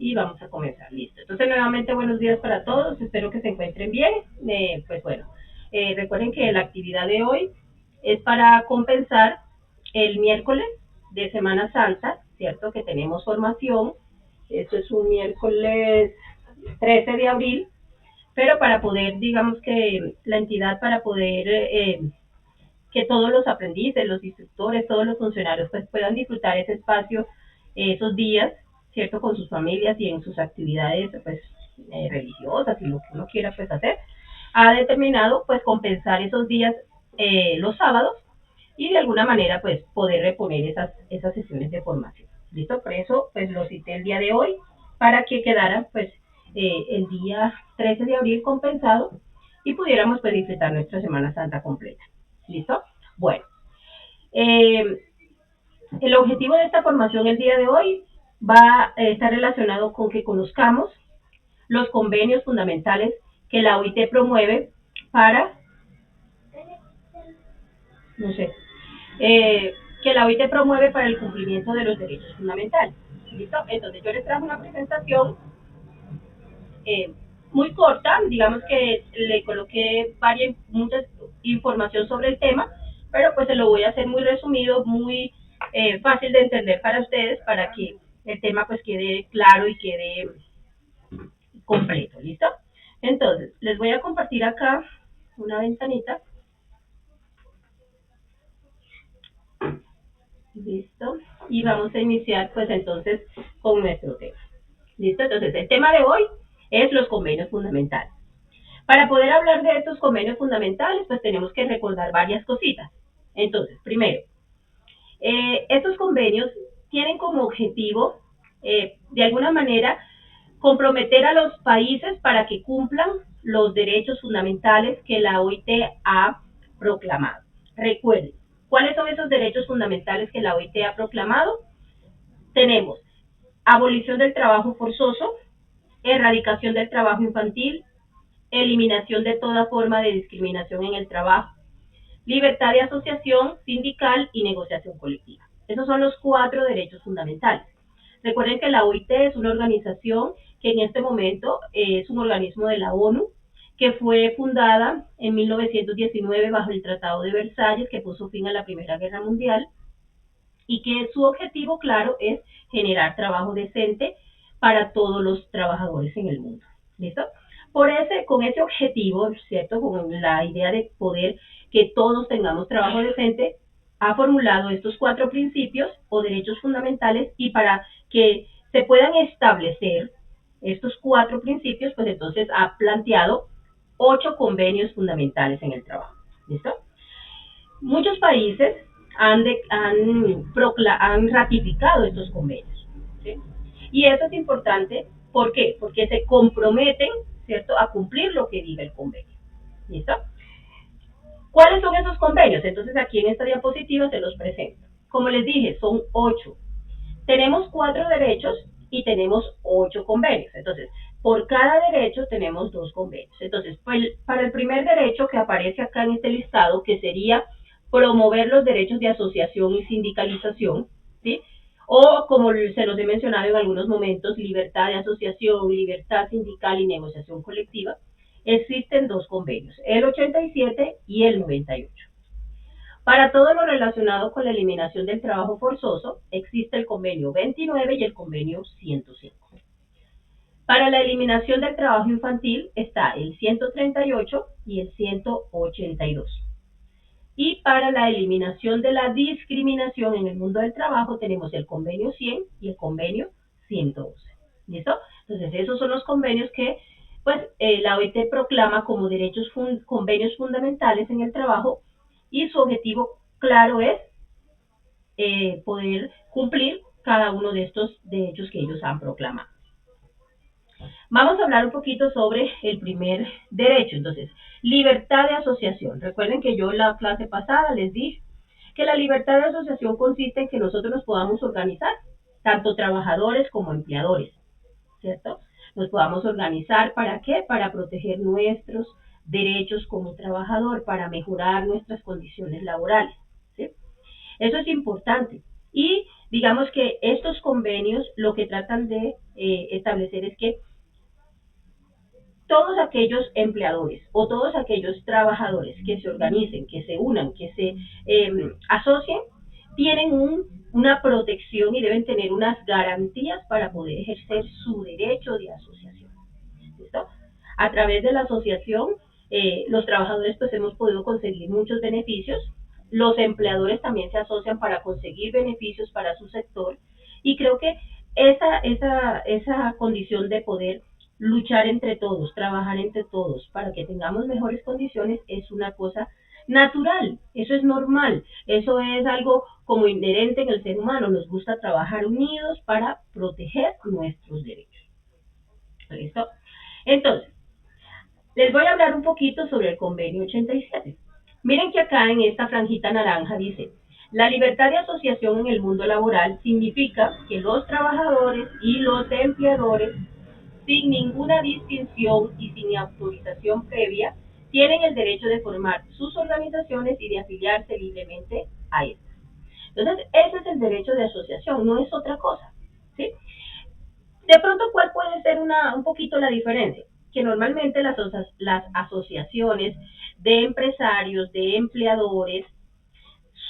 y vamos a comenzar. Listo. Entonces, nuevamente, buenos días para todos. Espero que se encuentren bien. Pues bueno, recuerden que la actividad de hoy es para compensar el miércoles de Semana Santa, ¿cierto? Que tenemos formación. Esto es un miércoles 13 de abril, pero para poder, digamos que la entidad, para poder que todos los aprendices, los instructores, todos los funcionarios pues puedan disfrutar ese espacio, esos días, ¿cierto? Con sus familias y en sus actividades pues religiosas y lo que uno quiera pues hacer, ha determinado pues compensar esos días los sábados y de alguna manera pues poder reponer esas sesiones de formación. ¿Listo? Por eso pues lo cité el día de hoy para que quedara pues el día 13 de abril compensado y pudiéramos pues disfrutar nuestra Semana Santa completa. ¿Listo? Bueno, eh, el objetivo de esta formación el día de hoy va a estar relacionado con que conozcamos los convenios fundamentales que la OIT promueve para, no sé, que la OIT promueve para el cumplimiento de los derechos fundamentales. ¿Listo? Entonces yo les traje una presentación eh, muy corta, digamos que le coloqué mucha información sobre el tema, pero pues se lo voy a hacer muy resumido, muy fácil de entender para ustedes, para que el tema pues quede claro y quede completo, ¿listo? Entonces, les voy a compartir acá una ventanita, ¿listo? Y vamos a iniciar pues entonces con nuestro tema, ¿listo? Entonces, el tema de hoy es los convenios fundamentales. Para poder hablar de estos convenios fundamentales, pues tenemos que recordar varias cositas. Entonces, primero, estos convenios tienen como objetivo, de alguna manera, comprometer a los países para que cumplan los derechos fundamentales que la OIT ha proclamado. Recuerden, ¿cuáles son esos derechos fundamentales que la OIT ha proclamado? Tenemos abolición del trabajo forzoso, erradicación del trabajo infantil, eliminación de toda forma de discriminación en el trabajo, libertad de asociación sindical y negociación colectiva. Esos son los 4 derechos fundamentales. Recuerden que la OIT es una organización que en este momento es un organismo de la ONU, que fue fundada en 1919 bajo el Tratado de Versalles, que puso fin a la Primera Guerra Mundial, y que su objetivo, claro, es generar trabajo decente para todos los trabajadores en el mundo. ¿Listo? Con ese objetivo, ¿cierto? Con la idea de poder que todos tengamos trabajo decente, ha formulado estos 4 principios o derechos fundamentales, y para que se puedan establecer estos 4 principios, pues entonces ha planteado 8 convenios fundamentales en el trabajo. ¿Listo? Muchos países han ratificado estos convenios, ¿sí? Y eso es importante, ¿por qué? Porque se comprometen, ¿cierto?, a cumplir lo que diga el convenio. ¿Listo? ¿Cuáles son esos convenios? Entonces aquí en esta diapositiva se los presento. Como les dije, son 8. Tenemos 4 derechos y tenemos 8 convenios. Entonces, por cada derecho tenemos 2 convenios. Entonces, para el primer derecho que aparece acá en este listado, que sería promover los derechos de asociación y sindicalización, ¿sí? O, como se los he mencionado en algunos momentos, libertad de asociación, libertad sindical y negociación colectiva, existen 2 convenios, el 87 y el 98. Para todo lo relacionado con la eliminación del trabajo forzoso, existe el convenio 29 y el convenio 105. Para la eliminación del trabajo infantil está el 138 y el 182. Y para la eliminación de la discriminación en el mundo del trabajo tenemos el convenio 100 y el convenio 111. ¿Listo? Entonces, esos son los convenios que pues la OIT proclama como convenios fundamentales en el trabajo, y su objetivo claro es poder cumplir cada uno de estos derechos que ellos han proclamado. Vamos a hablar un poquito sobre el primer derecho. Entonces, libertad de asociación. Recuerden que yo en la clase pasada les dije que la libertad de asociación consiste en que nosotros nos podamos organizar, tanto trabajadores como empleadores, ¿cierto? Nos podamos organizar, ¿para qué? Para proteger nuestros derechos como trabajador, para mejorar nuestras condiciones laborales, ¿sí? Eso es importante. Y digamos que estos convenios lo que tratan de establecer es que todos aquellos empleadores o todos aquellos trabajadores que se organicen, que se unan, que se asocien, tienen una protección y deben tener unas garantías para poder ejercer su derecho de asociación. ¿Listo? A través de la asociación, los trabajadores pues hemos podido conseguir muchos beneficios, los empleadores también se asocian para conseguir beneficios para su sector y creo que esa condición de poder luchar entre todos, trabajar entre todos para que tengamos mejores condiciones es una cosa natural, eso es normal, eso es algo como inherente en el ser humano, nos gusta trabajar unidos para proteger nuestros derechos. ¿Listo? Entonces, les voy a hablar un poquito sobre el convenio 87. Miren que acá en esta franjita naranja dice, la libertad de asociación en el mundo laboral significa que los trabajadores y los empleadores, sin ninguna distinción y sin autorización previa, tienen el derecho de formar sus organizaciones y de afiliarse libremente a estas. Entonces, ese es el derecho de asociación, no es otra cosa. ¿Sí? De pronto, ¿cuál puede ser un poquito la diferencia? Que normalmente las asociaciones de empresarios, de empleadores,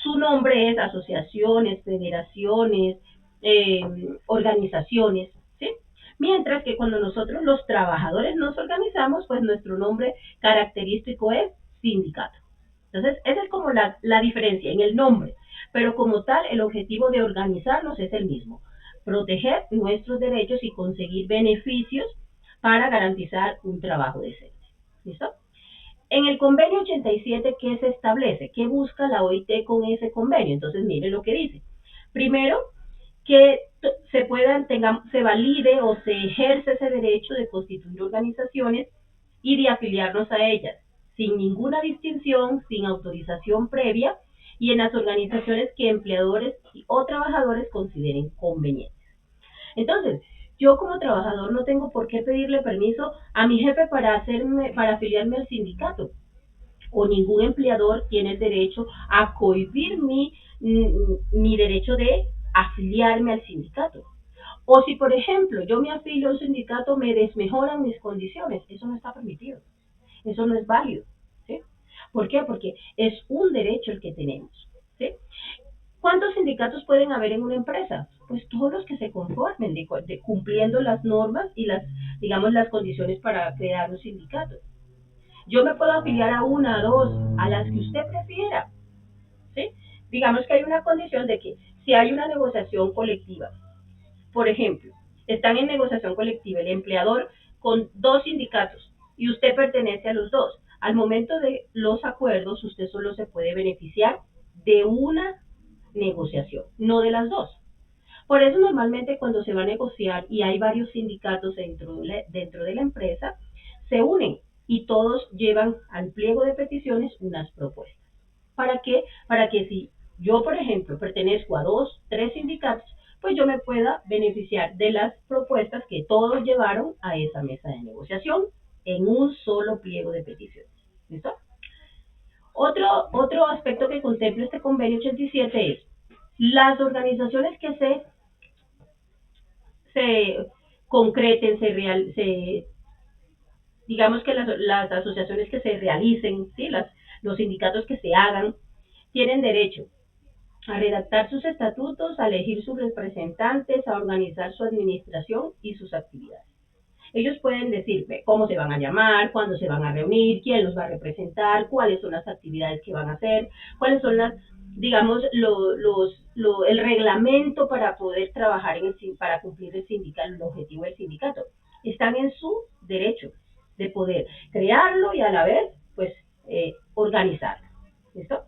su nombre es asociaciones, federaciones, eh, organizaciones, ¿sí? Mientras que cuando nosotros los trabajadores nos organizamos, pues nuestro nombre característico es sindicato. Entonces, esa es como la diferencia en el nombre, pero como tal, el objetivo de organizarnos es el mismo, proteger nuestros derechos y conseguir beneficios para garantizar un trabajo decente. ¿Listo? En el convenio 87, ¿qué se establece? ¿Qué busca la OIT con ese convenio? Entonces, miren lo que dice. Primero, que se valide o se ejerce ese derecho de constituir organizaciones y de afiliarnos a ellas, sin ninguna distinción, sin autorización previa y en las organizaciones que empleadores o trabajadores consideren convenientes. Entonces, yo como trabajador no tengo por qué pedirle permiso a mi jefe para afiliarme al sindicato o ningún empleador tiene el derecho a cohibir mi derecho de afiliarme al sindicato. O si, por ejemplo, yo me afilio a un sindicato, me desmejoran mis condiciones. Eso no está permitido. Eso no es válido. ¿Sí? ¿Por qué? Porque es un derecho el que tenemos. ¿Sí? ¿Cuántos sindicatos pueden haber en una empresa? Pues todos los que se conformen cumpliendo las normas y digamos, las condiciones para crear un sindicato. Yo me puedo afiliar a una, a dos, a las que usted prefiera, ¿sí? Digamos que hay una condición de que si hay una negociación colectiva, por ejemplo, están en negociación colectiva el empleador con dos sindicatos y usted pertenece a los dos. Al momento de los acuerdos, usted solo se puede beneficiar de una negociación, no de las dos. Por eso normalmente cuando se va a negociar y hay varios sindicatos dentro de la empresa, se unen y todos llevan al pliego de peticiones unas propuestas. ¿Para qué? Para que si yo, por ejemplo, pertenezco a dos, tres sindicatos, pues yo me pueda beneficiar de las propuestas que todos llevaron a esa mesa de negociación en un solo pliego de peticiones. ¿Listo? Otro aspecto que contempla este convenio 87 es las organizaciones que se concreten, digamos que las asociaciones que se realicen, ¿sí? Los sindicatos que se hagan, tienen derecho a redactar sus estatutos, a elegir sus representantes, a organizar su administración y sus actividades. Ellos pueden decir cómo se van a llamar, cuándo se van a reunir, quién los va a representar, cuáles son las actividades que van a hacer, cuáles son digamos, el reglamento para poder trabajar para cumplir el objetivo del sindicato. Están en su derecho de poder crearlo y a la vez, pues, organizarlo. ¿Listo?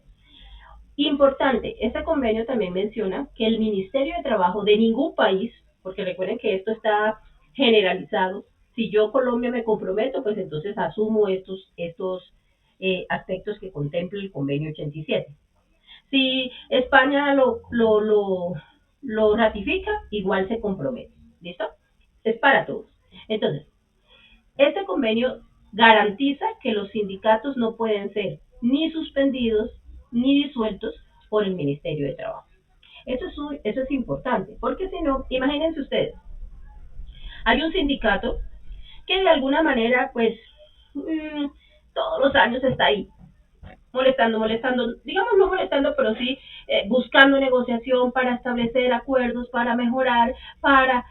Importante, este convenio también menciona que el Ministerio de Trabajo de ningún país, porque recuerden que esto está generalizado, si yo Colombia me comprometo, pues entonces asumo estos aspectos que contempla el convenio 87. Si España lo ratifica, igual se compromete. ¿Listo? Es para todos. Entonces, este convenio garantiza que los sindicatos no pueden ser ni suspendidos ni disueltos por el Ministerio de Trabajo. Eso es importante, porque si no, imagínense ustedes, hay un sindicato que de alguna manera, pues, mmm, todos los años está ahí, molestando, digamos no molestando, pero sí buscando negociación para establecer acuerdos, para mejorar, para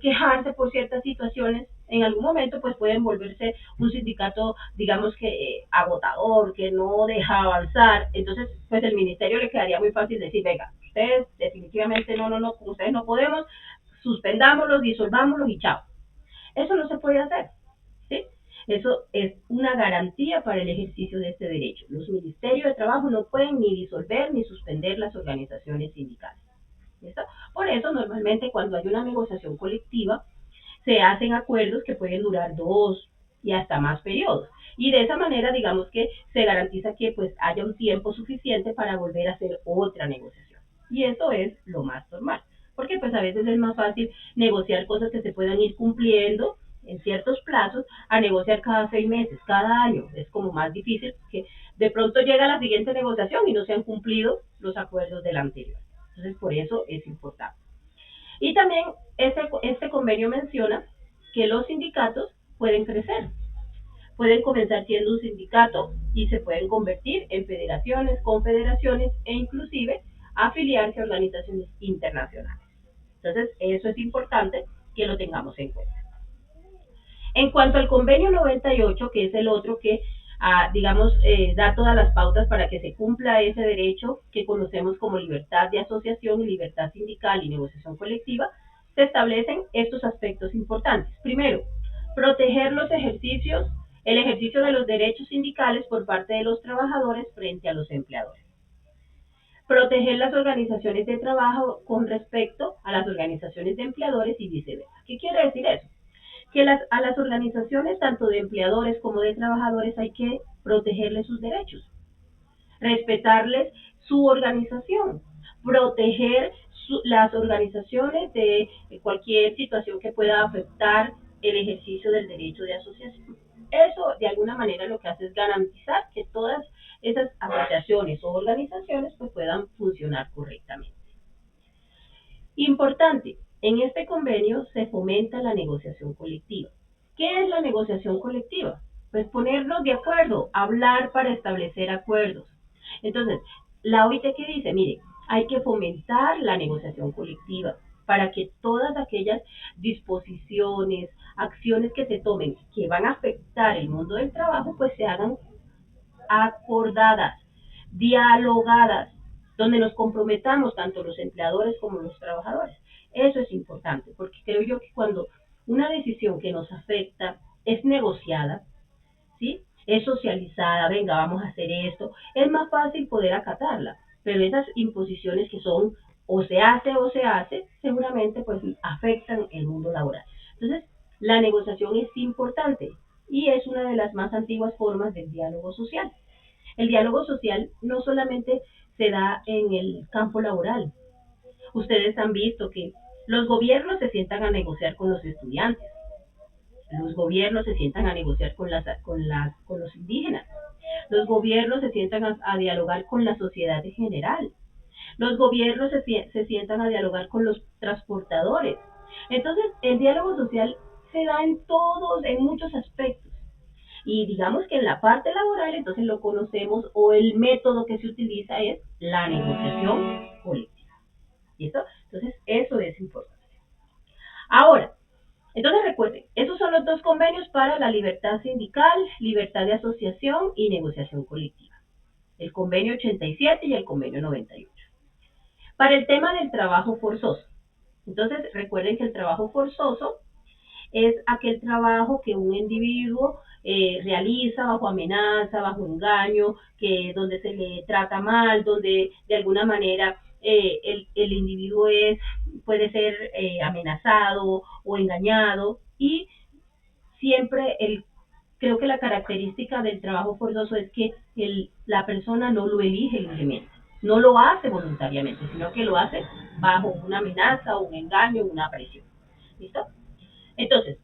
quejarse por ciertas situaciones. En algún momento pues pueden volverse un sindicato, digamos que agotador, que no deja avanzar. Entonces pues el ministerio le quedaría muy fácil decir, venga, ustedes definitivamente no, con ustedes no podemos, suspendámoslos, disolvámoslos y chao. Eso no se puede hacer, ¿sí? Eso es una garantía para el ejercicio de este derecho. Los ministerios de trabajo no pueden ni disolver ni suspender las organizaciones sindicales. ¿Listo? Por eso, normalmente, cuando hay una negociación colectiva, se hacen acuerdos que pueden durar 2 y hasta más periodos. Y de esa manera, digamos que se garantiza que pues haya un tiempo suficiente para volver a hacer otra negociación. Y eso es lo más normal. Porque pues a veces es más fácil negociar cosas que se puedan ir cumpliendo en ciertos plazos a negociar cada 6 meses, cada año. Es como más difícil que de pronto llega la siguiente negociación y no se han cumplido los acuerdos del anterior. Entonces, por eso es importante. Y también este convenio menciona que los sindicatos pueden crecer, pueden comenzar siendo un sindicato y se pueden convertir en federaciones, confederaciones e inclusive afiliarse a organizaciones internacionales. Entonces, eso es importante que lo tengamos en cuenta. En cuanto al convenio 98, que es el otro que, digamos, da todas las pautas para que se cumpla ese derecho que conocemos como libertad de asociación y libertad sindical y negociación colectiva, se establecen estos aspectos importantes. Primero, proteger el ejercicio de los derechos sindicales por parte de los trabajadores frente a los empleadores. Proteger las organizaciones de trabajo con respecto a las organizaciones de empleadores y viceversa. ¿Qué quiere decir eso? Que a las organizaciones tanto de empleadores como de trabajadores hay que protegerles sus derechos, respetarles su organización, proteger las organizaciones de cualquier situación que pueda afectar el ejercicio del derecho de asociación. Eso de alguna manera lo que hace es garantizar que todas esas asociaciones o organizaciones pues puedan funcionar correctamente. Importante, en este convenio se fomenta la negociación colectiva. ¿Qué es la negociación colectiva? Pues ponernos de acuerdo, hablar para establecer acuerdos. Entonces, la OIT que dice, mire, hay que fomentar la negociación colectiva para que todas aquellas disposiciones, acciones que se tomen que van a afectar el mundo del trabajo, pues se hagan acordadas, dialogadas, donde nos comprometamos tanto los empleadores como los trabajadores. Eso es importante, porque creo yo que cuando una decisión que nos afecta es negociada, ¿sí? Es socializada, venga, vamos a hacer esto, es más fácil poder acatarla, pero esas imposiciones que son o se hace, seguramente pues afectan el mundo laboral. Entonces, la negociación es importante y es una de las más antiguas formas del diálogo social. El diálogo social no solamente se da en el campo laboral. Ustedes han visto que los gobiernos se sientan a negociar con los estudiantes, los gobiernos se sientan a negociar con los indígenas, los gobiernos se sientan a dialogar con la sociedad en general, los gobiernos se sientan a dialogar con los transportadores. Entonces, el diálogo social se da en muchos aspectos. Y digamos que en la parte laboral, entonces lo conocemos o el método que se utiliza es la negociación colectiva. ¿Listo? Entonces, eso es importante. Ahora, entonces recuerden, esos son los dos convenios para la libertad sindical, libertad de asociación y negociación colectiva. El convenio 87 y el convenio 98. Para el tema del trabajo forzoso. Entonces, recuerden que el trabajo forzoso es aquel trabajo que un individuo realiza bajo amenaza, bajo engaño, donde se le trata mal, donde de alguna manera el individuo puede ser amenazado o engañado y siempre creo que la característica del trabajo forzoso es que la persona no lo elige libremente, no lo hace voluntariamente, sino que lo hace bajo una amenaza, un engaño, una presión. ¿Listo? Entonces,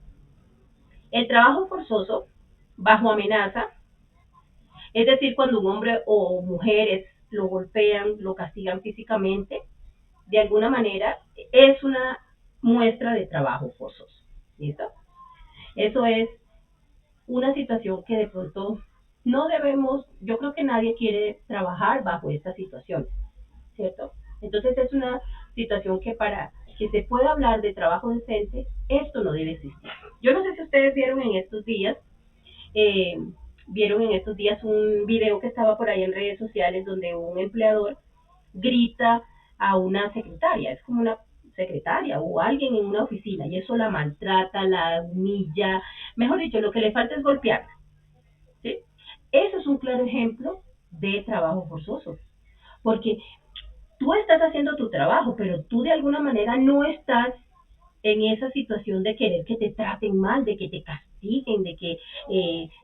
el trabajo forzoso bajo amenaza, es decir, cuando un hombre o mujeres lo golpean, lo castigan físicamente, de alguna manera es una muestra de trabajo forzoso. ¿Listo? Eso es una situación que de pronto no debemos, yo creo que nadie quiere trabajar bajo esta situación, ¿cierto? Entonces es una situación que para que se pueda hablar de trabajo decente, esto no debe existir. Yo no sé si ustedes eh, vieron en estos días un video que estaba por ahí en redes sociales donde un empleador grita a una secretaria, es como una secretaria o alguien en una oficina y eso la maltrata, la humilla, mejor dicho, lo que le falta es golpearla, ¿sí? Eso es un claro ejemplo de trabajo forzoso, porque tú estás haciendo tu trabajo, pero tú de alguna manera no estás en esa situación de querer que te traten mal, de que te castiguen, de que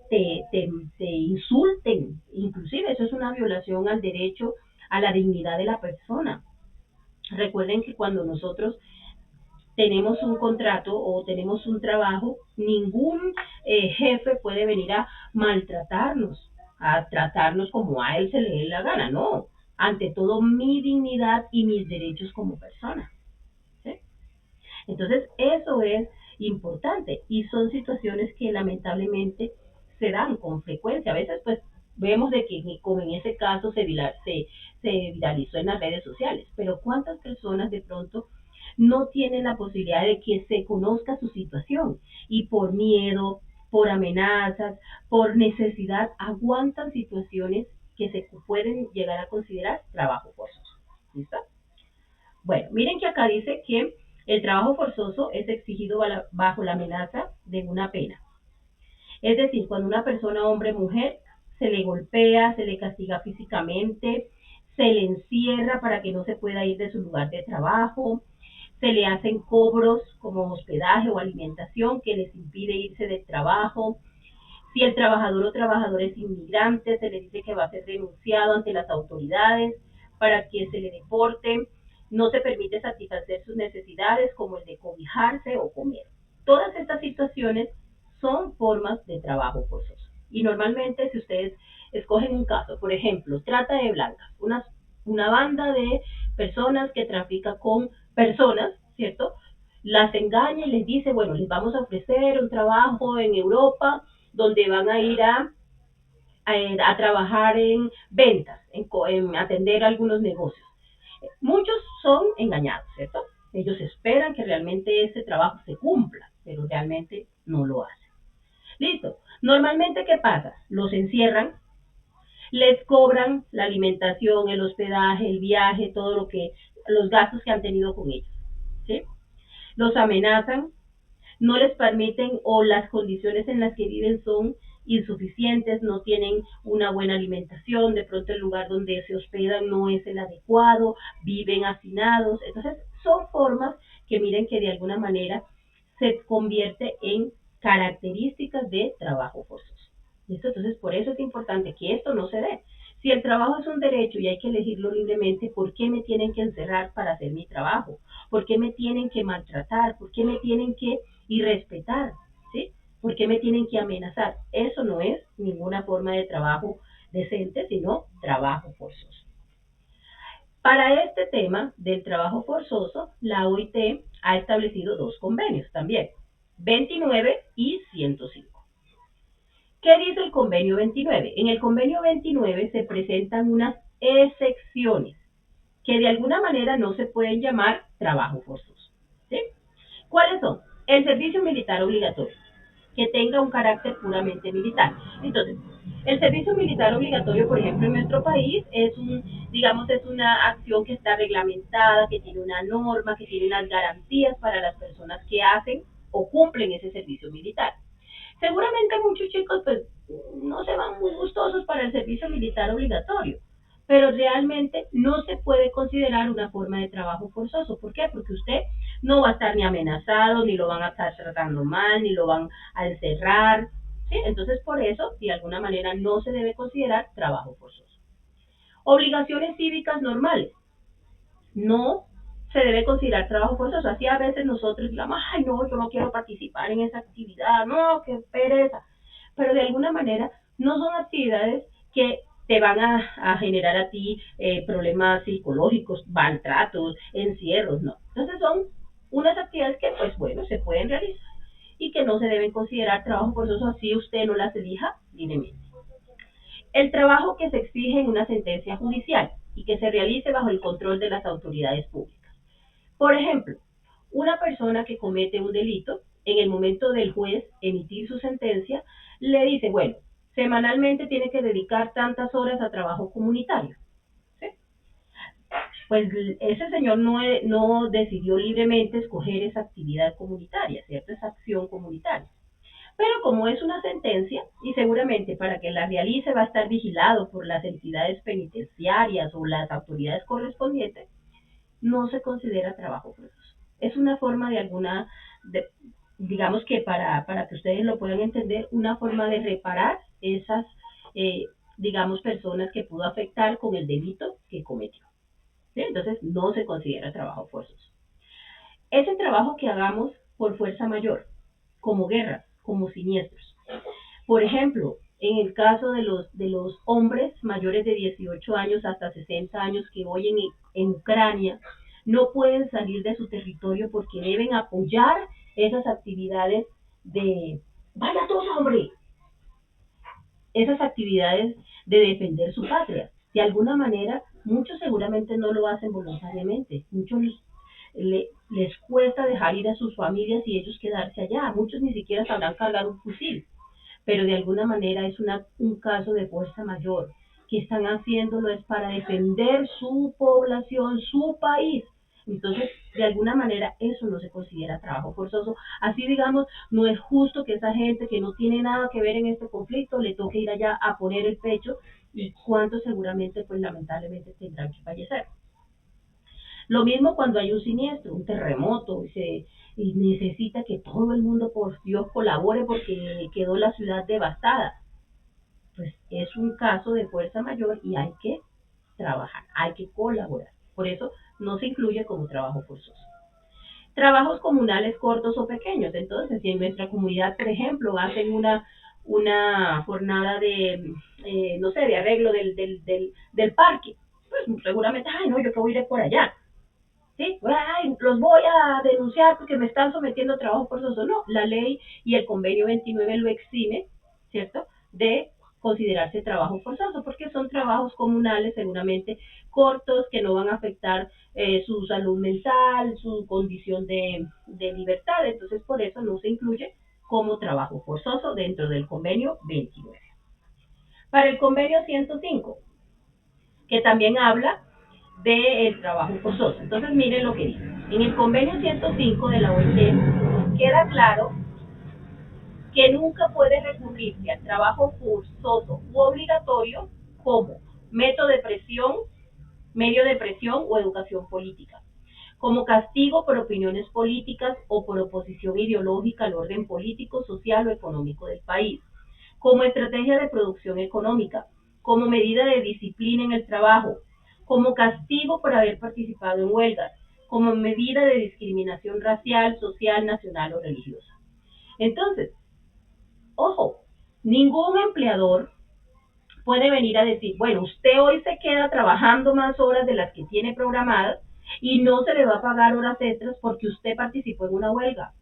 te insulten. Inclusive eso es una violación al derecho a la dignidad de la persona. Recuerden que cuando nosotros tenemos un contrato o tenemos un trabajo, ningún jefe puede venir a maltratarnos, a tratarnos como a él se le dé la gana, no. Ante todo, mi dignidad y mis derechos como persona. ¿Sí? Entonces, eso es importante y son situaciones que lamentablemente se dan con frecuencia. A veces, pues, vemos de que, como en ese caso, se viralizó en las redes sociales, pero ¿cuántas personas de pronto no tienen la posibilidad de que se conozca su situación y por miedo, por amenazas, por necesidad, aguantan situaciones que se pueden llegar a considerar trabajo forzoso? ¿Listo? Bueno, miren que acá dice que el trabajo forzoso es exigido bajo la amenaza de una pena. Es decir, cuando una persona, hombre o mujer, se le golpea, se le castiga físicamente, se le encierra para que no se pueda ir de su lugar de trabajo, se le hacen cobros como hospedaje o alimentación que les impide irse del trabajo. Si el trabajador o trabajador es inmigrante, se le dice que va a ser denunciado ante las autoridades para que se le deporte. No se permite satisfacer sus necesidades como el de cobijarse o comer. Todas estas situaciones son formas de trabajo forzoso. Y normalmente si ustedes escogen un caso, por ejemplo, trata de blancas, una banda de personas que trafica con personas, ¿cierto? Las engaña y les dice, bueno, les vamos a ofrecer un trabajo en Europa donde van a ir a trabajar en ventas, en atender algunos negocios. Muchos son engañados, ¿cierto? Ellos esperan que realmente ese trabajo se cumpla, pero realmente no lo hacen. Listo. Normalmente, ¿qué pasa? Los encierran, les cobran la alimentación, el hospedaje, el viaje, todo lo que, los gastos que han tenido con ellos, ¿sí? Los amenazan, no les permiten o las condiciones en las que viven son insuficientes, no tienen una buena alimentación, de pronto el lugar donde se hospedan no es el adecuado, viven hacinados. Entonces, son formas que miren que de alguna manera se convierte en características de trabajo forzoso. ¿Listo? Entonces, por eso es importante que esto no se dé. Si el trabajo es un derecho y hay que elegirlo libremente, ¿por qué me tienen que encerrar para hacer mi trabajo? ¿Por qué me tienen que maltratar? ¿Por qué me tienen que irrespetar? ¿Sí? ¿Por qué me tienen que amenazar? Eso no es ninguna forma de trabajo decente, sino trabajo forzoso. Para este tema del trabajo forzoso, la OIT ha establecido dos convenios también, 29 y 105. ¿Qué dice el convenio 29? En el convenio 29 se presentan unas excepciones que de alguna manera no se pueden llamar trabajo forzoso. ¿Sí? ¿Cuáles son? El servicio militar obligatorio, que tenga un carácter puramente militar. Entonces, el servicio militar obligatorio, por ejemplo, en nuestro país digamos, es una acción que está reglamentada, que tiene una norma, que tiene unas garantías para las personas que hacen o cumplen ese servicio militar. Seguramente muchos chicos pues no se van muy gustosos para el servicio militar obligatorio, pero realmente no se puede considerar una forma de trabajo forzoso. ¿Por qué? Porque usted no va a estar ni amenazado, ni lo van a estar tratando mal, ni lo van a encerrar. ¿Sí? Entonces, por eso, de alguna manera, no se debe considerar trabajo forzoso. Obligaciones cívicas normales. No se debe considerar trabajo forzoso. Así a veces nosotros digamos, ay, no, yo no quiero participar en esa actividad, no, qué pereza. Pero de alguna manera no son actividades que te van a generar a ti problemas psicológicos, maltratos, encierros, no. Entonces son unas actividades que, pues bueno, se pueden realizar y que no se deben considerar trabajo forzoso así usted no las elija libremente. El trabajo que se exige en una sentencia judicial y que se realice bajo el control de las autoridades públicas. Por ejemplo, una persona que comete un delito, en el momento del juez emitir su sentencia, le dice, bueno, semanalmente tiene que dedicar tantas horas a trabajo comunitario. ¿Sí? Pues ese señor no decidió libremente escoger esa actividad comunitaria, ¿cierto? Esa acción comunitaria. Pero como es una sentencia, y seguramente para que la realice va a estar vigilado por las entidades penitenciarias o las autoridades correspondientes, no se considera trabajo forzoso. Es una forma de digamos que para que ustedes lo puedan entender, una forma de reparar esas, digamos, personas que pudo afectar con el delito que cometió. ¿Sí? Entonces, no se considera trabajo forzoso. Ese trabajo que hagamos por fuerza mayor, como guerras, como siniestros. Por ejemplo, en el caso de los hombres mayores de 18 años hasta 60 años que hoy en Ucrania no pueden salir de su territorio porque deben apoyar esas actividades de, vaya todos hombre, esas actividades de defender su patria. De alguna manera, muchos seguramente no lo hacen voluntariamente, muchos les cuesta dejar ir a sus familias y ellos quedarse allá, muchos ni siquiera sabrán cargar un fusil, pero de alguna manera es un caso de fuerza mayor, que están haciéndolo es para defender su población, su país. Entonces, de alguna manera, eso no se considera trabajo forzoso. Así, digamos, no es justo que esa gente que no tiene nada que ver en este conflicto le toque ir allá a poner el pecho y cuántos seguramente, pues lamentablemente, tendrán que fallecer. Lo mismo cuando hay un siniestro, un terremoto, y necesita que todo el mundo, por Dios, colabore porque quedó la ciudad devastada. Pues es un caso de fuerza mayor y hay que trabajar, hay que colaborar. Por eso no se incluye como trabajo forzoso. Trabajos comunales cortos o pequeños. Entonces, si en nuestra comunidad, por ejemplo, hacen una jornada de, no sé, de arreglo del parque, pues seguramente, ay, no, yo que voy a ir por allá. ¿Sí? Ay, los voy a denunciar porque me están sometiendo a trabajo forzoso. No, la ley y el convenio 29 lo exime, ¿cierto?, de considerarse trabajo forzoso, porque son trabajos comunales seguramente cortos que no van a afectar su salud mental, su condición de libertad. Entonces, por eso no se incluye como trabajo forzoso dentro del convenio 29. Para el convenio 105, que también habla del trabajo forzoso. Entonces, miren lo que dice. En el convenio 105 de la OIT queda claro que nunca puede recurrirse al trabajo forzoso u obligatorio como método de presión, medio de presión o educación política, como castigo por opiniones políticas o por oposición ideológica al orden político, social o económico del país, como estrategia de producción económica, como medida de disciplina en el trabajo, como castigo por haber participado en huelgas, como medida de discriminación racial, social, nacional o religiosa. Entonces, ojo, ningún empleador puede venir a decir, bueno, usted hoy se queda trabajando más horas de las que tiene programadas y no se le va a pagar horas extras porque usted participó en una huelga,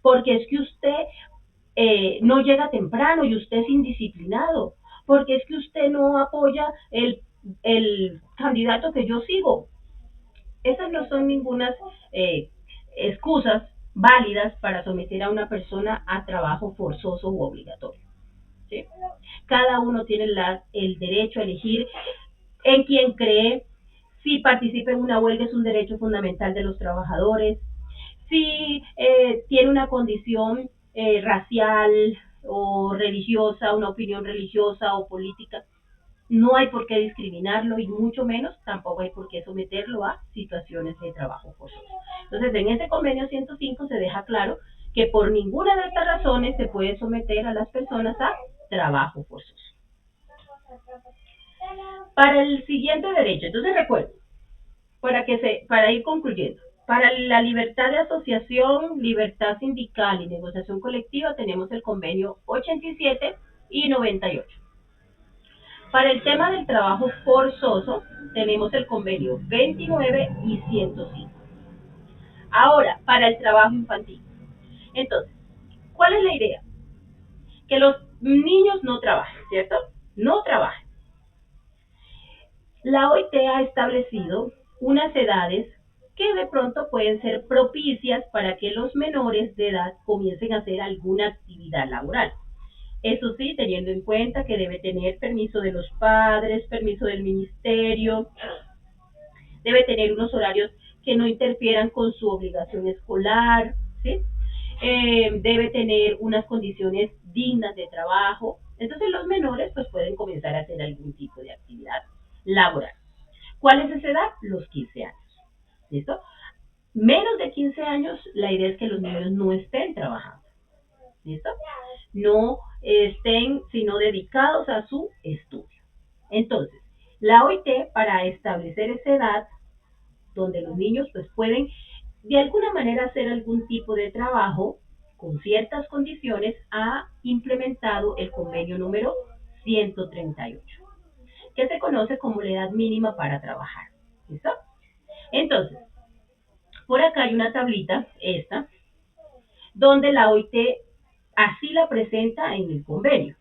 porque es que usted no llega temprano y usted es indisciplinado, porque es que usted no apoya el candidato que yo sigo. Esas no son ninguna excusas válidas para someter a una persona a trabajo forzoso u obligatorio. ¿Sí? Cada uno tiene el derecho a elegir en quien cree. Si participa en una huelga es un derecho fundamental de los trabajadores. Si tiene una condición racial o religiosa, una opinión religiosa o política, no hay por qué discriminarlo y mucho menos tampoco hay por qué someterlo a situaciones de trabajo forzoso. Entonces, en ese convenio 105 se deja claro que por ninguna de estas razones se puede someter a las personas a trabajo forzoso. Para el siguiente derecho, entonces recuerden, para ir concluyendo, para la libertad de asociación, libertad sindical y negociación colectiva tenemos el convenio 87 y 98. Para el tema del trabajo forzoso, tenemos el convenio 29 y 105. Ahora, para el trabajo infantil. Entonces, ¿cuál es la idea? Que los niños no trabajen, ¿cierto? No trabajen. La OIT ha establecido unas edades que de pronto pueden ser propicias para que los menores de edad comiencen a hacer alguna actividad laboral. Eso sí, teniendo en cuenta que debe tener permiso de los padres, permiso del ministerio, debe tener unos horarios que no interfieran con su obligación escolar, ¿sí? Debe tener unas condiciones dignas de trabajo. Entonces los menores pues pueden comenzar a hacer algún tipo de actividad laboral. ¿Cuál es esa edad? Los 15 años. ¿Listo? Menos de 15 años, la idea es que los niños no estén trabajando. ¿Listo? No estén sino dedicados a su estudio. Entonces, la OIT para establecer esa edad donde los niños pues pueden de alguna manera hacer algún tipo de trabajo con ciertas condiciones, ha implementado el convenio número 138, que se conoce como la edad mínima para trabajar. ¿Listo? Entonces, por acá hay una tablita, esta, donde la OIT así la presenta en el convenio.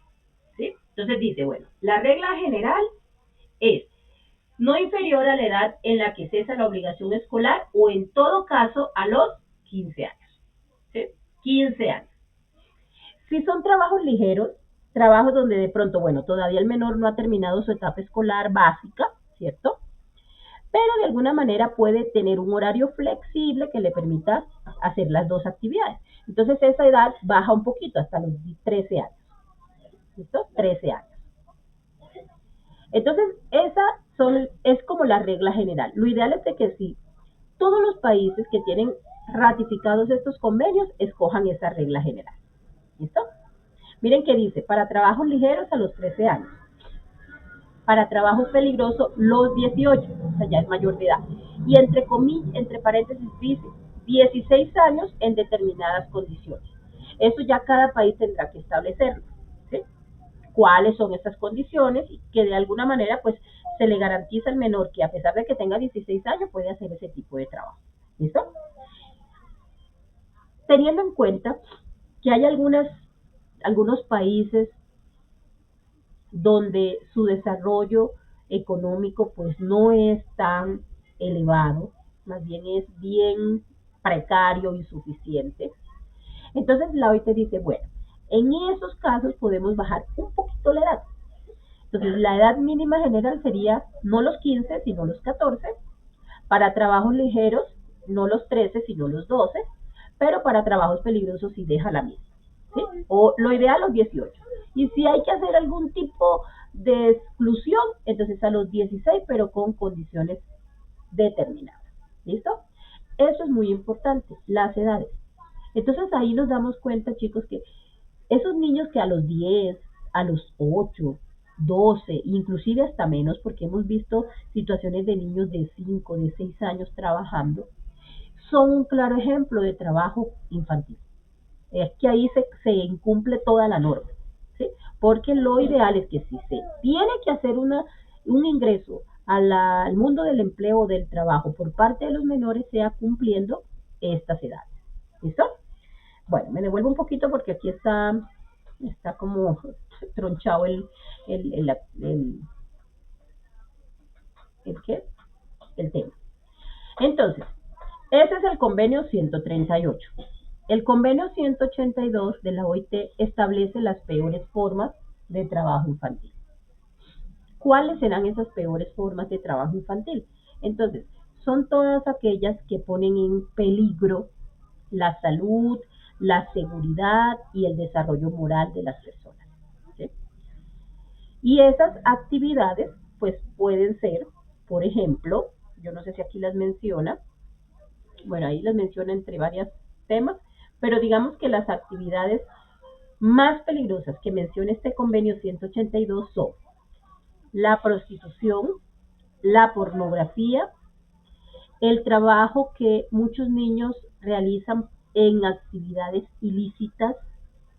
¿Sí? Entonces dice, bueno, la regla general es no inferior a la edad en la que cesa la obligación escolar o en todo caso a los 15 años. ¿Sí? 15 años. Si son trabajos ligeros, trabajos donde de pronto, bueno, todavía el menor no ha terminado su etapa escolar básica, ¿cierto? Pero de alguna manera puede tener un horario flexible que le permita hacer las dos actividades. Entonces esa edad baja un poquito hasta los 13 años. ¿Listo? 13 años. Entonces es como la regla general. Lo ideal es de que si todos los países que tienen ratificados estos convenios escojan esa regla general. ¿Listo? Miren que dice, para trabajos ligeros a los 13 años, para trabajos peligrosos los 18, o sea, ya es mayor de edad. Y entre comillas, entre paréntesis dice 16 años en determinadas condiciones. Eso ya cada país tendrá que establecerlo, ¿sí? Cuáles son esas condiciones y que de alguna manera pues se le garantiza al menor que a pesar de que tenga 16 años puede hacer ese tipo de trabajo. ¿Listo? Teniendo en cuenta que hay algunos países donde su desarrollo económico pues no es tan elevado, más bien es bien precario, insuficiente. Entonces la OIT dice, bueno, en esos casos podemos bajar un poquito la edad. Entonces la edad mínima general sería no los 15, sino los 14. Para trabajos ligeros, no los 13, sino los 12. Pero para trabajos peligrosos sí deja la misma. ¿Sí? O lo ideal los 18. Y si hay que hacer algún tipo de exclusión, entonces a los 16, pero con condiciones determinadas. ¿Listo? Eso es muy importante, las edades. Entonces ahí nos damos cuenta, chicos, que esos niños que a los 10, a los 8, 12, inclusive hasta menos, porque hemos visto situaciones de niños de 5, de 6 años trabajando, son un claro ejemplo de trabajo infantil. Es que ahí se incumple toda la norma, ¿sí? Porque lo ideal es que si se tiene que hacer un ingreso al mundo del empleo o del trabajo por parte de los menores, sea cumpliendo estas edades. ¿Listo? Bueno, me devuelvo un poquito porque aquí está como tronchado el, ¿qué? El tema. Entonces, ese es el convenio 138. El convenio 182 de la OIT establece las peores formas de trabajo infantil. ¿Cuáles serán esas peores formas de trabajo infantil? Entonces, son todas aquellas que ponen en peligro la salud, la seguridad y el desarrollo moral de las personas. ¿Sí? Y esas actividades, pues pueden ser, por ejemplo, yo no sé si aquí las menciona, bueno, ahí las menciona entre varios temas, pero digamos que las actividades más peligrosas que menciona este convenio 182 son la prostitución, la pornografía, el trabajo que muchos niños realizan en actividades ilícitas,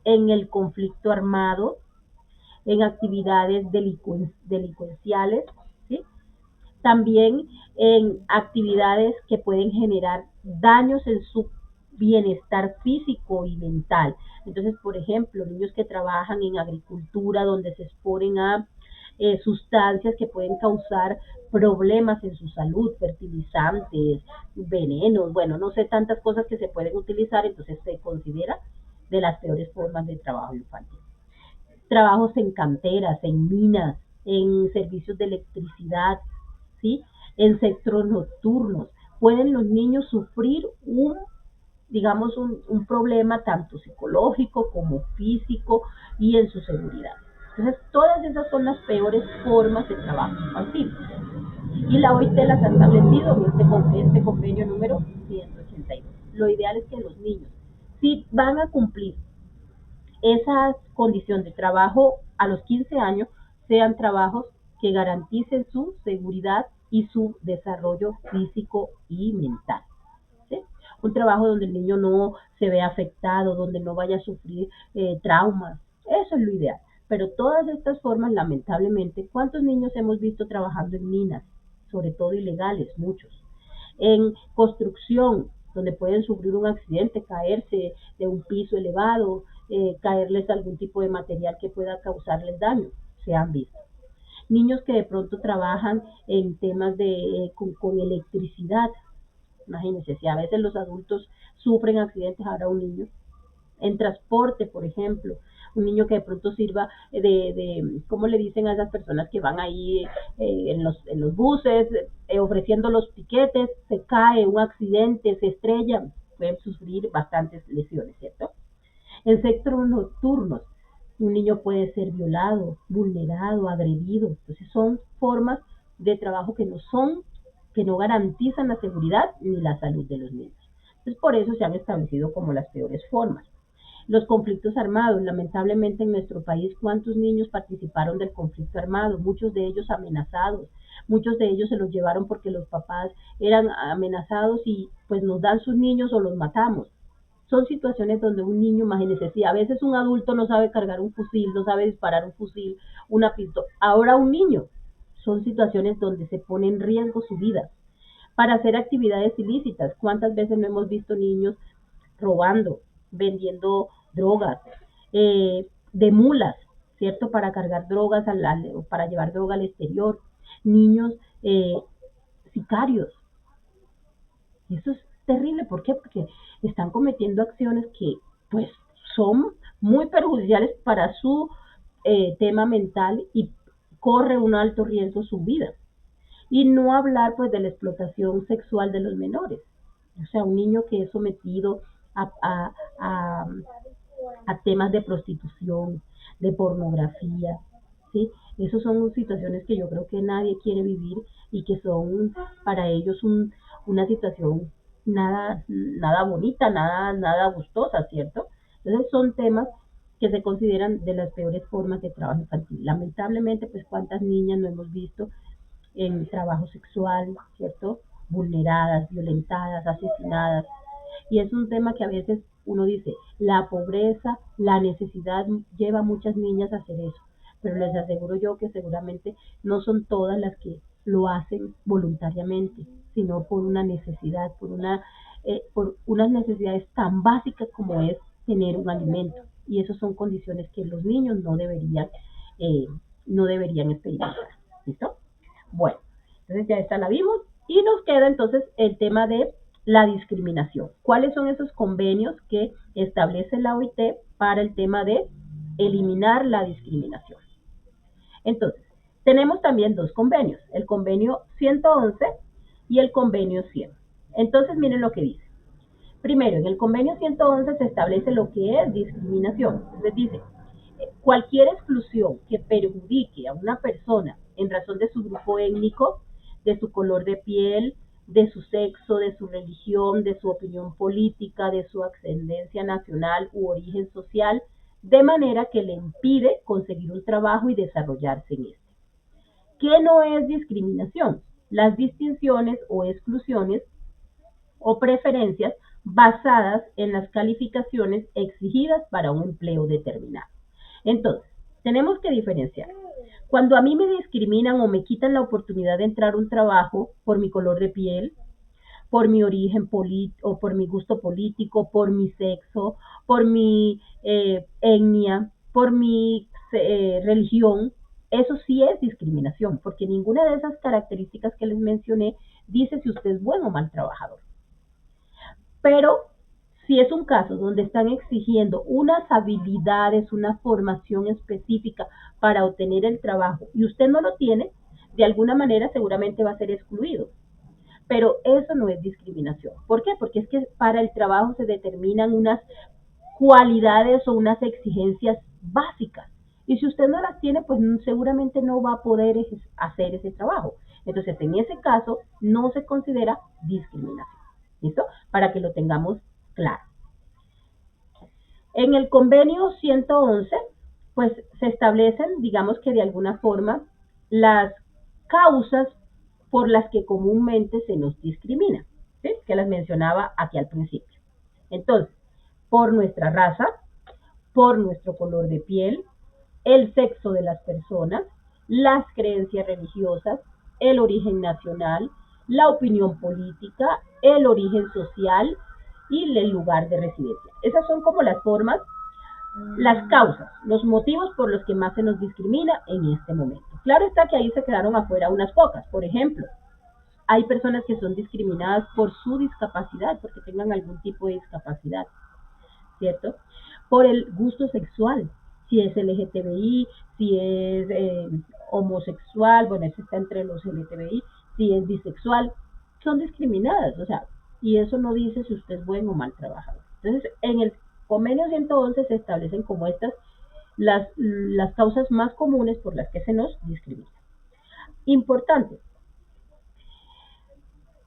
en el conflicto armado, en actividades delincuenciales, ¿sí? También en actividades que pueden generar daños en su bienestar físico y mental. Entonces, por ejemplo, niños que trabajan en agricultura donde se exponen a sustancias que pueden causar problemas en su salud, fertilizantes, venenos, bueno, no sé, tantas cosas que se pueden utilizar, entonces se considera de las peores formas de trabajo infantil. Trabajos en canteras, en minas, en servicios de electricidad, ¿sí? En sectores nocturnos. Pueden los niños sufrir digamos, un problema tanto psicológico como físico y en su seguridad. Entonces, todas esas son las peores formas de trabajo infantil. Y la OIT las ha establecido en este convenio número 182. Lo ideal es que los niños, si van a cumplir esa condición de trabajo a los 15 años, sean trabajos que garanticen su seguridad y su desarrollo físico y mental. ¿Sí? Un trabajo donde el niño no se vea afectado, donde no vaya a sufrir traumas. Eso es lo ideal. Pero todas estas formas, lamentablemente, ¿cuántos niños hemos visto trabajando en minas? Sobre todo ilegales, muchos. En construcción, donde pueden sufrir un accidente, caerse de un piso elevado, caerles algún tipo de material que pueda causarles daño, se han visto. Niños que de pronto trabajan en temas con electricidad. Imagínense, si a veces los adultos sufren accidentes, ahora un niño. En transporte, por ejemplo, un niño que de pronto sirva ¿cómo le dicen a esas personas que van ahí en los buses ofreciendo los piquetes? Se cae, un accidente, se estrella, pueden sufrir bastantes lesiones, ¿cierto? En sectores nocturnos, un niño puede ser violado, vulnerado, agredido. Entonces son formas de trabajo que no garantizan la seguridad ni la salud de los niños. Entonces por eso se han establecido como las peores formas. Los conflictos armados, lamentablemente en nuestro país, ¿cuántos niños participaron del conflicto armado? Muchos de ellos amenazados, muchos de ellos se los llevaron porque los papás eran amenazados y pues nos dan sus niños o los matamos. Son situaciones donde un niño, imagínese, si a veces un adulto no sabe cargar un fusil, no sabe disparar un fusil, una pistola, ahora un niño. Son situaciones donde se pone en riesgo su vida para hacer actividades ilícitas. ¿Cuántas veces no hemos visto niños robando, vendiendo drogas, de mulas, ¿cierto? Para cargar drogas, para llevar droga al exterior. Niños sicarios. Y eso es terrible. ¿Por qué? Porque están cometiendo acciones que pues son muy perjudiciales para su tema mental y corre un alto riesgo su vida. Y no hablar pues de la explotación sexual de los menores. O sea, un niño que es sometido a, a, a, a temas de prostitución, de pornografía, ¿sí? Esas son situaciones que yo creo que nadie quiere vivir y que son para ellos una situación nada bonita, nada gustosa, ¿cierto? Entonces son temas que se consideran de las peores formas de trabajo infantil. Lamentablemente, pues cuántas niñas no hemos visto en trabajo sexual, ¿cierto? Vulneradas, violentadas, asesinadas. Y es un tema que a veces uno dice, la pobreza, la necesidad lleva a muchas niñas a hacer eso. Pero les aseguro yo que seguramente no son todas las que lo hacen voluntariamente, sino por una necesidad, por unas necesidades tan básicas como es tener un alimento. Y esas son condiciones que los niños eh, no deberían experimentar. ¿Listo? Bueno, entonces ya esta la vimos y nos queda entonces el tema de la discriminación. ¿Cuáles son esos convenios que establece la OIT para el tema de eliminar la discriminación? Entonces, tenemos también dos convenios, el convenio 111 y el convenio 100. Entonces, miren lo que dice. Primero, en el convenio 111 se establece lo que es discriminación. Entonces dice, cualquier exclusión que perjudique a una persona en razón de su grupo étnico, de su color de piel, de su sexo, de su religión, de su opinión política, de su ascendencia nacional u origen social, de manera que le impide conseguir un trabajo y desarrollarse en este. ¿Qué no es discriminación? Las distinciones o exclusiones o preferencias basadas en las calificaciones exigidas para un empleo determinado. Entonces, Tenemos que diferenciar. Cuando a mí me discriminan o me quitan la oportunidad de entrar a un trabajo por mi color de piel, por mi origen político, o por mi gusto político, por mi sexo, por mi etnia, por mi religión, eso sí es discriminación, porque ninguna de esas características que les mencioné dice si usted es buen o mal trabajador. Pero si es un caso donde están exigiendo unas habilidades, una formación específica para obtener el trabajo y usted no lo tiene, de alguna manera seguramente va a ser excluido. Pero eso no es discriminación. ¿Por qué? Porque es que para el trabajo se determinan unas cualidades o unas exigencias básicas. Y si usted no las tiene, pues seguramente no va a poder hacer ese trabajo. Entonces, en ese caso, no se considera discriminación. ¿Listo? Para que lo tengamos claro. En el convenio 111, pues se establecen, digamos que de alguna forma, las causas por las que comúnmente se nos discrimina, ¿sí? Que las mencionaba aquí al principio. Entonces, por nuestra raza, por nuestro color de piel, el sexo de las personas, las creencias religiosas, el origen nacional, la opinión política, el origen social y el lugar de residencia. Esas son como las formas, las causas, los motivos por los que más se nos discrimina en este momento. Claro está que ahí se quedaron afuera unas pocas. Por ejemplo, hay personas que son discriminadas por su discapacidad, porque tengan algún tipo de discapacidad, ¿cierto? Por el gusto sexual, si es LGTBI, si es homosexual, bueno, eso está entre los LGTBI, si es bisexual, son discriminadas, o sea, y eso no dice si usted es buen o mal trabajador. Entonces, en el convenio 111 se establecen como estas las causas más comunes por las que se nos discrimina. Importante,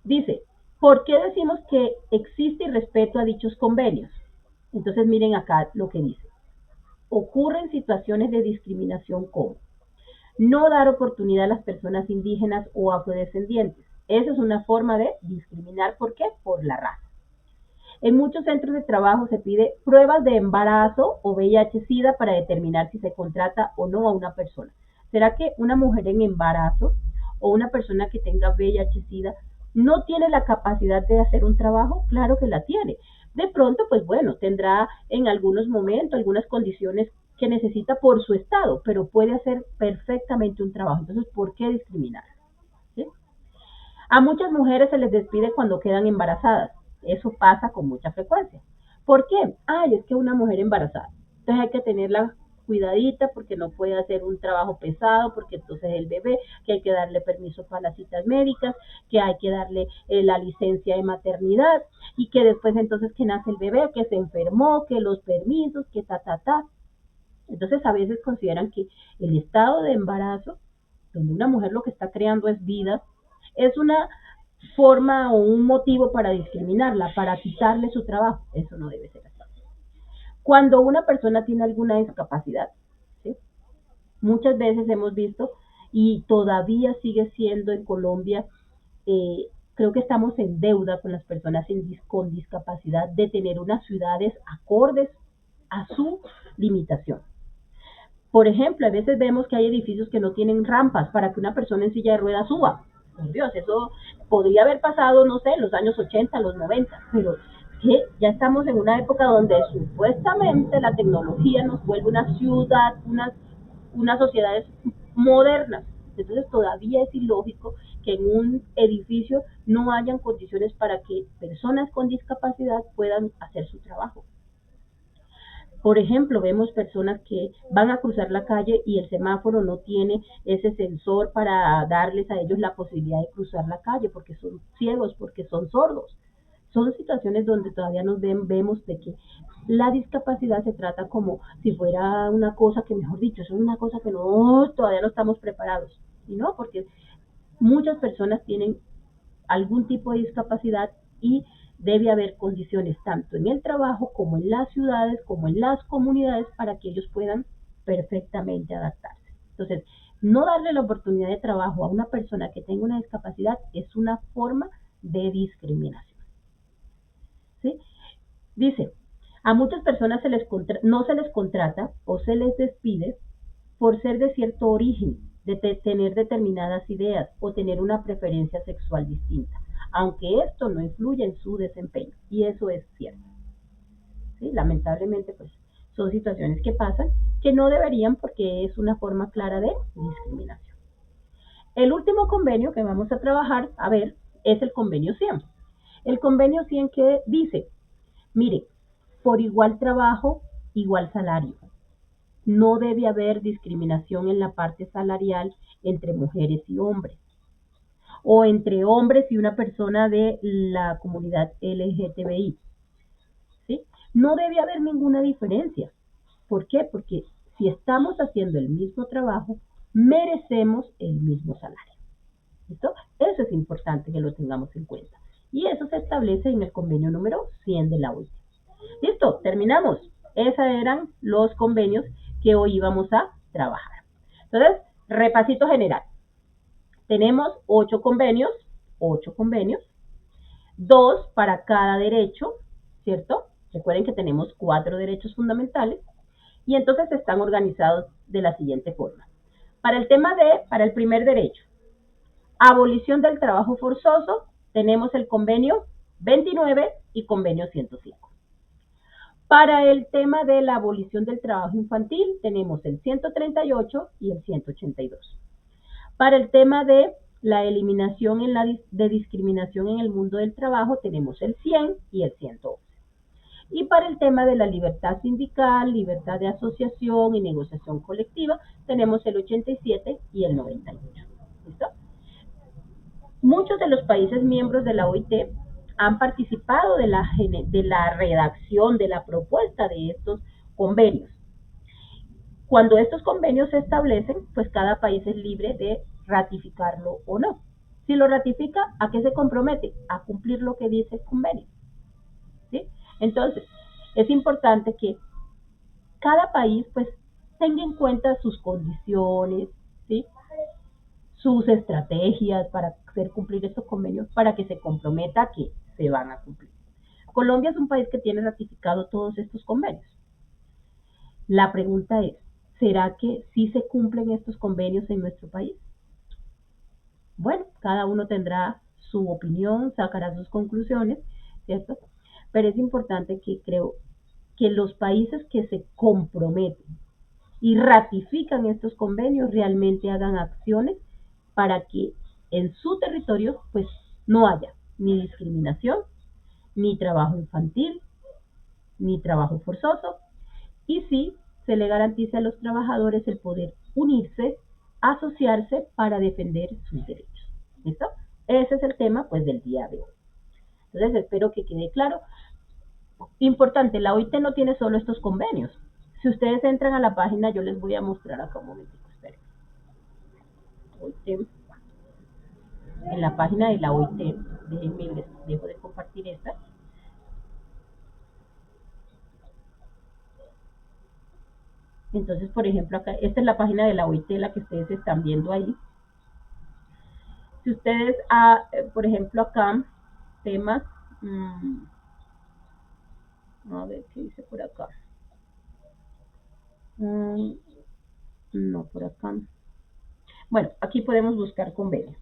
dice, ¿por qué decimos que existe irrespeto a dichos convenios? Entonces miren acá lo que dice. Ocurren situaciones de discriminación como no dar oportunidad a las personas indígenas o afrodescendientes. Esa es una forma de discriminar. ¿Por qué? Por la raza. En muchos centros de trabajo se pide pruebas de embarazo o VIH-Sida para determinar si se contrata o no a una persona. ¿Será que una mujer en embarazo o una persona que tenga VIH-Sida no tiene la capacidad de hacer un trabajo? Claro que la tiene. De pronto, pues bueno, tendrá en algunos momentos algunas condiciones que necesita por su estado, pero puede hacer perfectamente un trabajo. Entonces, ¿por qué discriminar? ¿Sí? A muchas mujeres se les despide cuando quedan embarazadas. Eso pasa con mucha frecuencia. ¿Por qué? Ay, es que una mujer embarazada. Entonces hay que tenerla cuidadita porque no puede hacer un trabajo pesado, porque entonces el bebé, que hay que darle permiso para las citas médicas, que hay que darle la licencia de maternidad y que después entonces que nace el bebé, que se enfermó, que los permisos, que ta. Entonces a veces consideran que el estado de embarazo, donde una mujer lo que está creando es vida, es una forma o un motivo para discriminarla, para quitarle su trabajo. Eso no debe ser así. Cuando una persona tiene alguna discapacidad, ¿sí? Muchas veces hemos visto, y todavía sigue siendo en Colombia, creo que estamos en deuda con las personas con discapacidad de tener unas ciudades acordes a su limitación. Por ejemplo, a veces vemos que hay edificios que no tienen rampas para que una persona en silla de ruedas suba. Por Dios, eso podría haber pasado, no sé, en los años 80, los 90, pero que ya estamos en una época donde supuestamente la tecnología nos vuelve una ciudad, unas sociedades modernas. Entonces todavía es ilógico que en un edificio no hayan condiciones para que personas con discapacidad puedan hacer su trabajo. Por ejemplo, vemos personas que van a cruzar la calle y el semáforo no tiene ese sensor para darles a ellos la posibilidad de cruzar la calle porque son ciegos, porque son sordos. Son situaciones donde todavía vemos de que la discapacidad se trata como si fuera una cosa que, mejor dicho, es una cosa que todavía no estamos preparados. Y no, porque muchas personas tienen algún tipo de discapacidad y debe haber condiciones tanto en el trabajo como en las ciudades, como en las comunidades para que ellos puedan perfectamente adaptarse. Entonces, no darle la oportunidad de trabajo a una persona que tenga una discapacidad es una forma de discriminación. ¿Sí? Dice, a muchas personas no se les contrata o se les despide por ser de cierto origen, de tener determinadas ideas o tener una preferencia sexual distinta, aunque esto no influye en su desempeño, y eso es cierto. ¿Sí? Lamentablemente, pues son situaciones que pasan que no deberían porque es una forma clara de discriminación. El último convenio que vamos a trabajar, a ver, es el convenio 100. El convenio 100 que dice, mire, por igual trabajo, igual salario. No debe haber discriminación en la parte salarial entre mujeres y hombres, o entre hombres y una persona de la comunidad LGTBI. ¿Sí? No debe haber ninguna diferencia. ¿Por qué? Porque si estamos haciendo el mismo trabajo, merecemos el mismo salario. ¿Listo? Eso es importante que lo tengamos en cuenta. Y eso se establece en el convenio número 100 de la OIT. Listo, terminamos. Esos eran los convenios que hoy íbamos a trabajar. Entonces, repasito general. Tenemos 8 convenios, 2 para cada derecho, ¿cierto? Recuerden que tenemos 4 derechos fundamentales y entonces están organizados de la siguiente forma. Para el primer derecho, abolición del trabajo forzoso, tenemos el convenio 29 y convenio 105. Para el tema de la abolición del trabajo infantil, tenemos el 138 y el 182. Para el tema de la eliminación de discriminación en el mundo del trabajo, tenemos el 100 y el 111. Y para el tema de la libertad sindical, libertad de asociación y negociación colectiva, tenemos el 87 y el 98. ¿Listo? Muchos de los países miembros de la OIT han participado de la redacción, de la propuesta de estos convenios. Cuando estos convenios se establecen, pues cada país es libre de ratificarlo o no. Si lo ratifica, ¿a qué se compromete? A cumplir lo que dice el convenio. ¿Sí? Entonces, es importante que cada país pues tenga en cuenta sus condiciones, ¿sí? Sus estrategias para hacer cumplir estos convenios, para que se comprometa que se van a cumplir. Colombia es un país que tiene ratificado todos estos convenios. La pregunta es, ¿será que sí se cumplen estos convenios en nuestro país? Bueno, cada uno tendrá su opinión, sacará sus conclusiones, ¿cierto? Pero es importante que creo que los países que se comprometen y ratifican estos convenios realmente hagan acciones para que en su territorio pues no haya ni discriminación, ni trabajo infantil, ni trabajo forzoso, y sí se le garantice a los trabajadores el poder unirse, asociarse para defender sus derechos. ¿Listo? Ese es el tema pues del día de hoy. Entonces espero que quede claro. Importante, la OIT no tiene solo estos convenios. Si ustedes entran a la página, yo les voy a mostrar acá un momentito, esperen. OIT. En la página de la OIT, déjenme, les dejo de compartir esta. Entonces, por ejemplo, acá, esta es la página de la OIT, la que ustedes están viendo ahí. Si ustedes, por ejemplo, acá, temas, a ver qué dice por acá. No, por acá. Bueno, aquí podemos buscar convenios.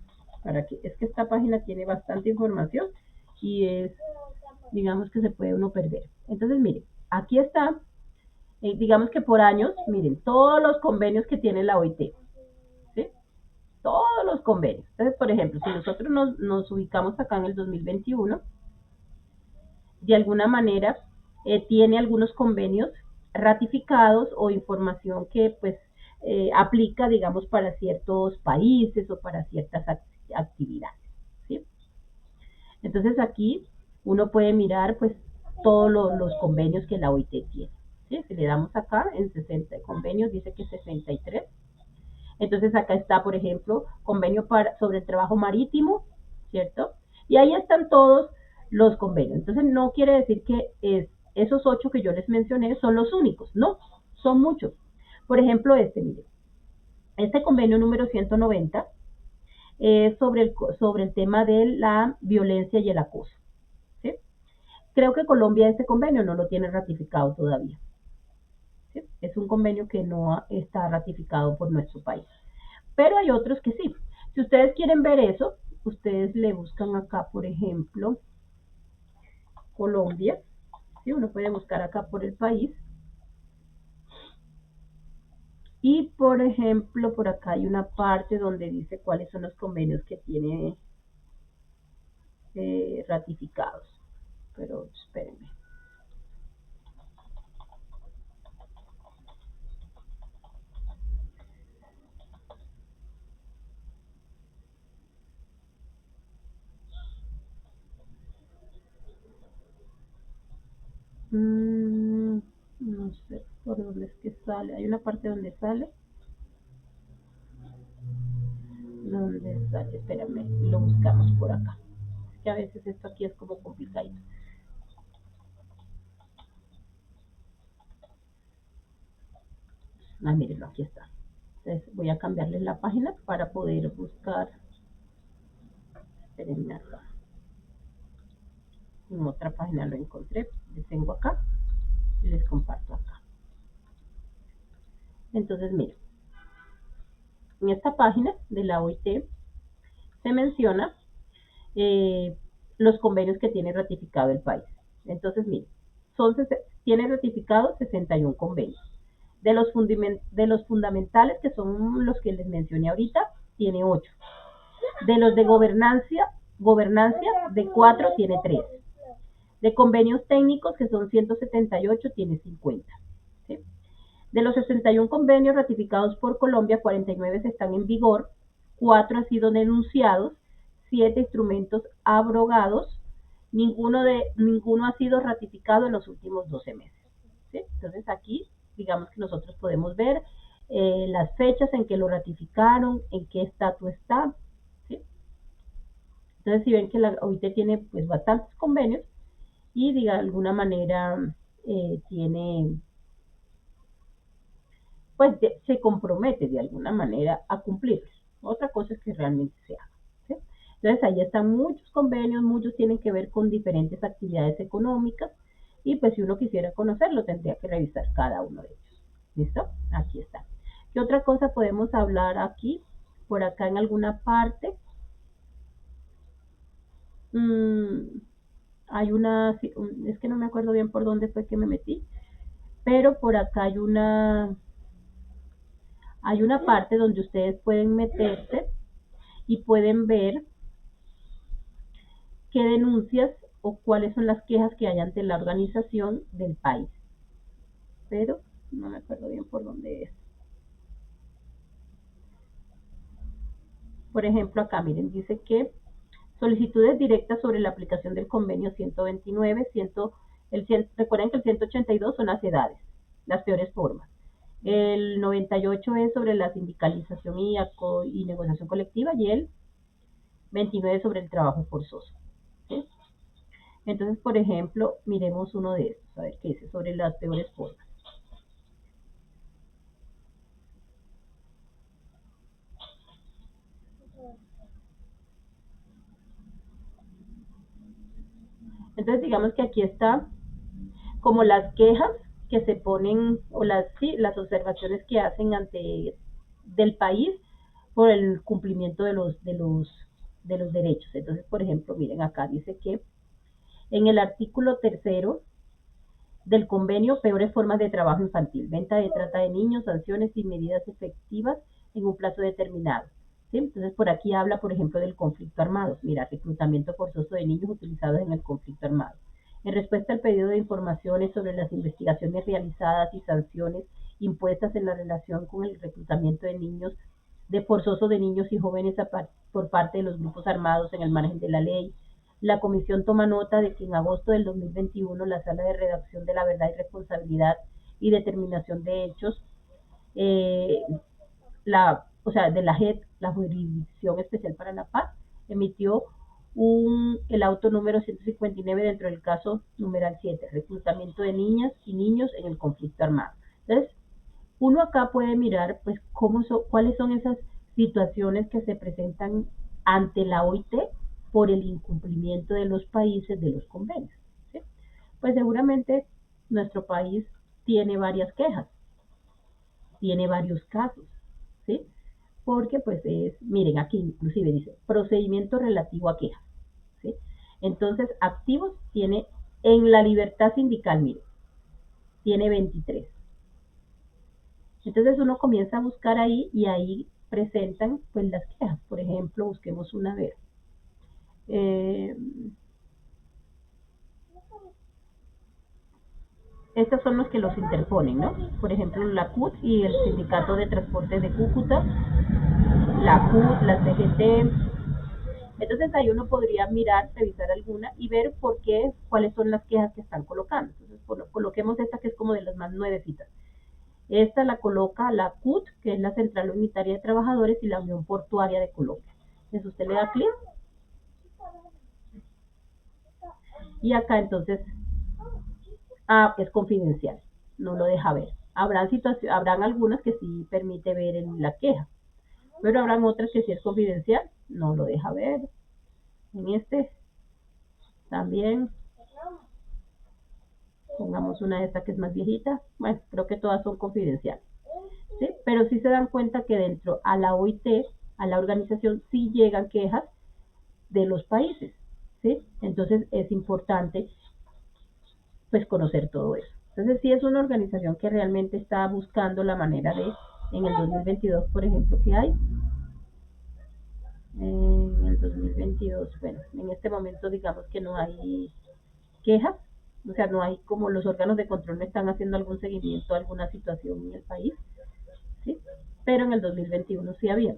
Es que esta página tiene bastante información y es, digamos que se puede uno perder. Entonces, miren, aquí está, digamos que por años, miren, todos los convenios que tiene la OIT. ¿Sí? Todos los convenios. Entonces, por ejemplo, si nosotros nos ubicamos acá en el 2021, de alguna manera tiene algunos convenios ratificados o información que pues aplica, digamos, para ciertos países o para ciertas actividades. ¿Sí? Entonces aquí uno puede mirar pues todos los convenios que la OIT tiene. ¿Sí? Si le damos acá en 60 convenios, dice que 63. Entonces acá está, por ejemplo, convenio sobre el trabajo marítimo, ¿cierto? Y ahí están todos los convenios. Entonces no quiere decir que esos 8 que yo les mencioné son los únicos, no, son muchos. Por ejemplo, mire, este convenio número 190 es sobre el tema de la violencia y el acoso. ¿Sí? Creo que Colombia este convenio no lo tiene ratificado todavía. ¿sí? Es un convenio que no está ratificado por nuestro país. Pero hay otros que sí. Si ustedes quieren ver eso, ustedes le buscan acá, por ejemplo, Colombia. ¿Sí? Uno puede buscar acá por el país. Y, por ejemplo, por acá hay una parte donde dice cuáles son los convenios que tiene ratificados. Pero espérenme. No sé por dónde es que sale. Hay una parte donde sale. ¿Dónde sale? Espérame, lo buscamos por acá. Es que a veces esto aquí es como complicado. Ah, mírenlo, aquí está. Entonces voy a cambiarles la página para poder buscar. Espérenme acá. En otra página lo encontré. Les tengo acá y les comparto acá. Entonces, miren. En esta página de la OIT se menciona los convenios que tiene ratificado el país. Entonces, miren, tiene ratificado 61 convenios. De los fundamentales, que son los que les mencioné ahorita, tiene 8. De los de gobernancia de 4 tiene 3. De convenios técnicos, que son 178, tiene 50. ¿Sí? De los 61 convenios ratificados por Colombia, 49 están en vigor, 4 han sido denunciados, 7 instrumentos abrogados, ninguno ha sido ratificado en los últimos 12 meses. ¿Sí? Entonces aquí, digamos que nosotros podemos ver las fechas en que lo ratificaron, en qué estatus está. ¿Sí? Entonces, si ven que la OIT tiene pues bastantes convenios y de alguna manera tiene pues se compromete de alguna manera a cumplirlos. Otra cosa es que realmente se haga. ¿Sí? Entonces ahí están muchos convenios, muchos tienen que ver con diferentes actividades económicas y pues si uno quisiera conocerlo tendría que revisar cada uno de ellos. ¿Listo? Aquí está. ¿Qué otra cosa podemos hablar aquí? Por acá en alguna parte. Hay una, es que no me acuerdo bien por dónde fue que me metí, pero por acá hay una parte donde ustedes pueden meterse y pueden ver qué denuncias o cuáles son las quejas que hay ante la organización del país. Pero no me acuerdo bien por dónde es. Por ejemplo, acá miren, dice que solicitudes directas sobre la aplicación del convenio 129, recuerden que el 182 son las edades, las peores formas. El 98 es sobre la sindicalización y negociación colectiva y el 29 sobre el trabajo forzoso. ¿Sí? Entonces, por ejemplo, miremos uno de estos, a ver qué dice sobre las peores formas. Entonces, digamos que aquí está como las quejas que se ponen, o las observaciones que hacen ante del país por el cumplimiento de los derechos. Entonces, por ejemplo, miren acá dice que en el artículo 3 del convenio, peores formas de trabajo infantil, venta de trata de niños, sanciones y medidas efectivas en un plazo determinado. ¿Sí? Entonces, por aquí habla, por ejemplo, del conflicto armado. Mira, reclutamiento forzoso de niños utilizados en el conflicto armado. En respuesta al pedido de informaciones sobre las investigaciones realizadas y sanciones impuestas en la relación con el reclutamiento de niños, de forzoso de niños y jóvenes por parte de los grupos armados en el margen de la ley, la comisión toma nota de que en agosto del 2021 la Sala de Redacción de la Verdad y Responsabilidad y Determinación de Hechos, eh, de la JEP, la Jurisdicción Especial para la Paz, emitió el auto número 159 dentro del caso numeral 7, reclutamiento de niñas y niños en el conflicto armado. Entonces, uno acá puede mirar pues cuáles son esas situaciones que se presentan ante la OIT por el incumplimiento de los países de los convenios. ¿Sí? Pues seguramente nuestro país tiene varias quejas, tiene varios casos, ¿sí? Porque pues miren, aquí inclusive dice, procedimiento relativo a quejas, ¿sí? Entonces, activos tiene, en la libertad sindical, miren, tiene 23. Entonces uno comienza a buscar ahí y ahí presentan pues las quejas. Por ejemplo, busquemos una vez. Estos son los que los interponen, ¿no? Por ejemplo, la CUT y el Sindicato de Transportes de Cúcuta, la CUT, la CGT. Entonces ahí uno podría mirar, revisar alguna y ver por qué, cuáles son las quejas que están colocando. Entonces coloquemos esta que es como de las más nuevecitas. Esta la coloca la CUT, que es la Central Unitaria de Trabajadores, y la Unión Portuaria de Colombia. Entonces usted le da clic. Y acá entonces, es confidencial, no lo deja ver. Habrán algunas que sí permite ver en la queja, pero habrán otras que sí es confidencial, no lo deja ver. En este también, pongamos una de estas que es más viejita. Bueno, creo que todas son confidenciales, ¿sí? Pero sí se dan cuenta que dentro a la OIT, a la organización, sí llegan quejas de los países, ¿sí? Entonces es importante pues conocer todo eso. Entonces sí es una organización que realmente está buscando la manera de, en el 2022, por ejemplo, ¿qué hay? En el 2022, bueno, en este momento digamos que no hay quejas, o sea, no hay, como los órganos de control no están haciendo algún seguimiento a alguna situación en el país, ¿sí? Pero en el 2021 sí había,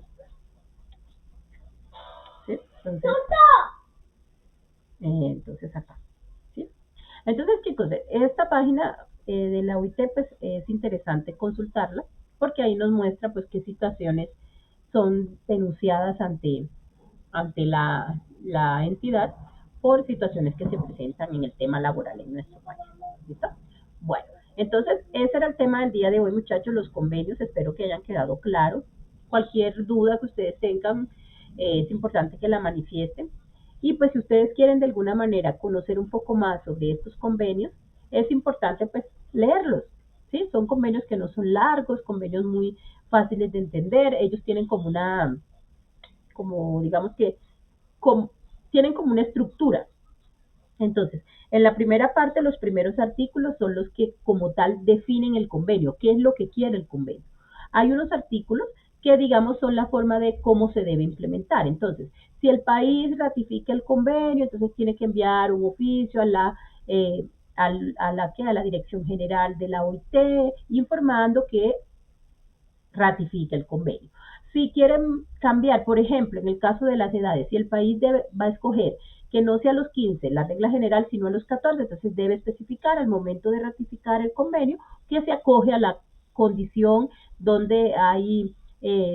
¿sí? Entonces acá, ¿sí? Entonces, chicos, esta página de la OIT pues es interesante consultarla porque ahí nos muestra pues qué situaciones son denunciadas ante la entidad por situaciones que se presentan en el tema laboral en nuestro país. ¿Listo? Bueno, entonces ese era el tema del día de hoy, muchachos, los convenios. Espero que hayan quedado claros. Cualquier duda que ustedes tengan, es importante que la manifiesten. Y pues si ustedes quieren de alguna manera conocer un poco más sobre estos convenios, es importante pues leerlos. ¿Sí? Son convenios que no son largos, convenios muy fáciles de entender. Ellos tienen como como digamos que tienen como una estructura. Entonces, en la primera parte, los primeros artículos son los que como tal definen el convenio, qué es lo que quiere el convenio. Hay unos artículos que digamos son la forma de cómo se debe implementar. Entonces, si el país ratifica el convenio, entonces tiene que enviar un oficio a la Dirección General de la OIT informando que ratifica el convenio. Si quieren cambiar, por ejemplo, en el caso de las edades, si el país va a escoger que no sea a los 15 la regla general, sino a los 14, entonces debe especificar al momento de ratificar el convenio que se acoge a la condición donde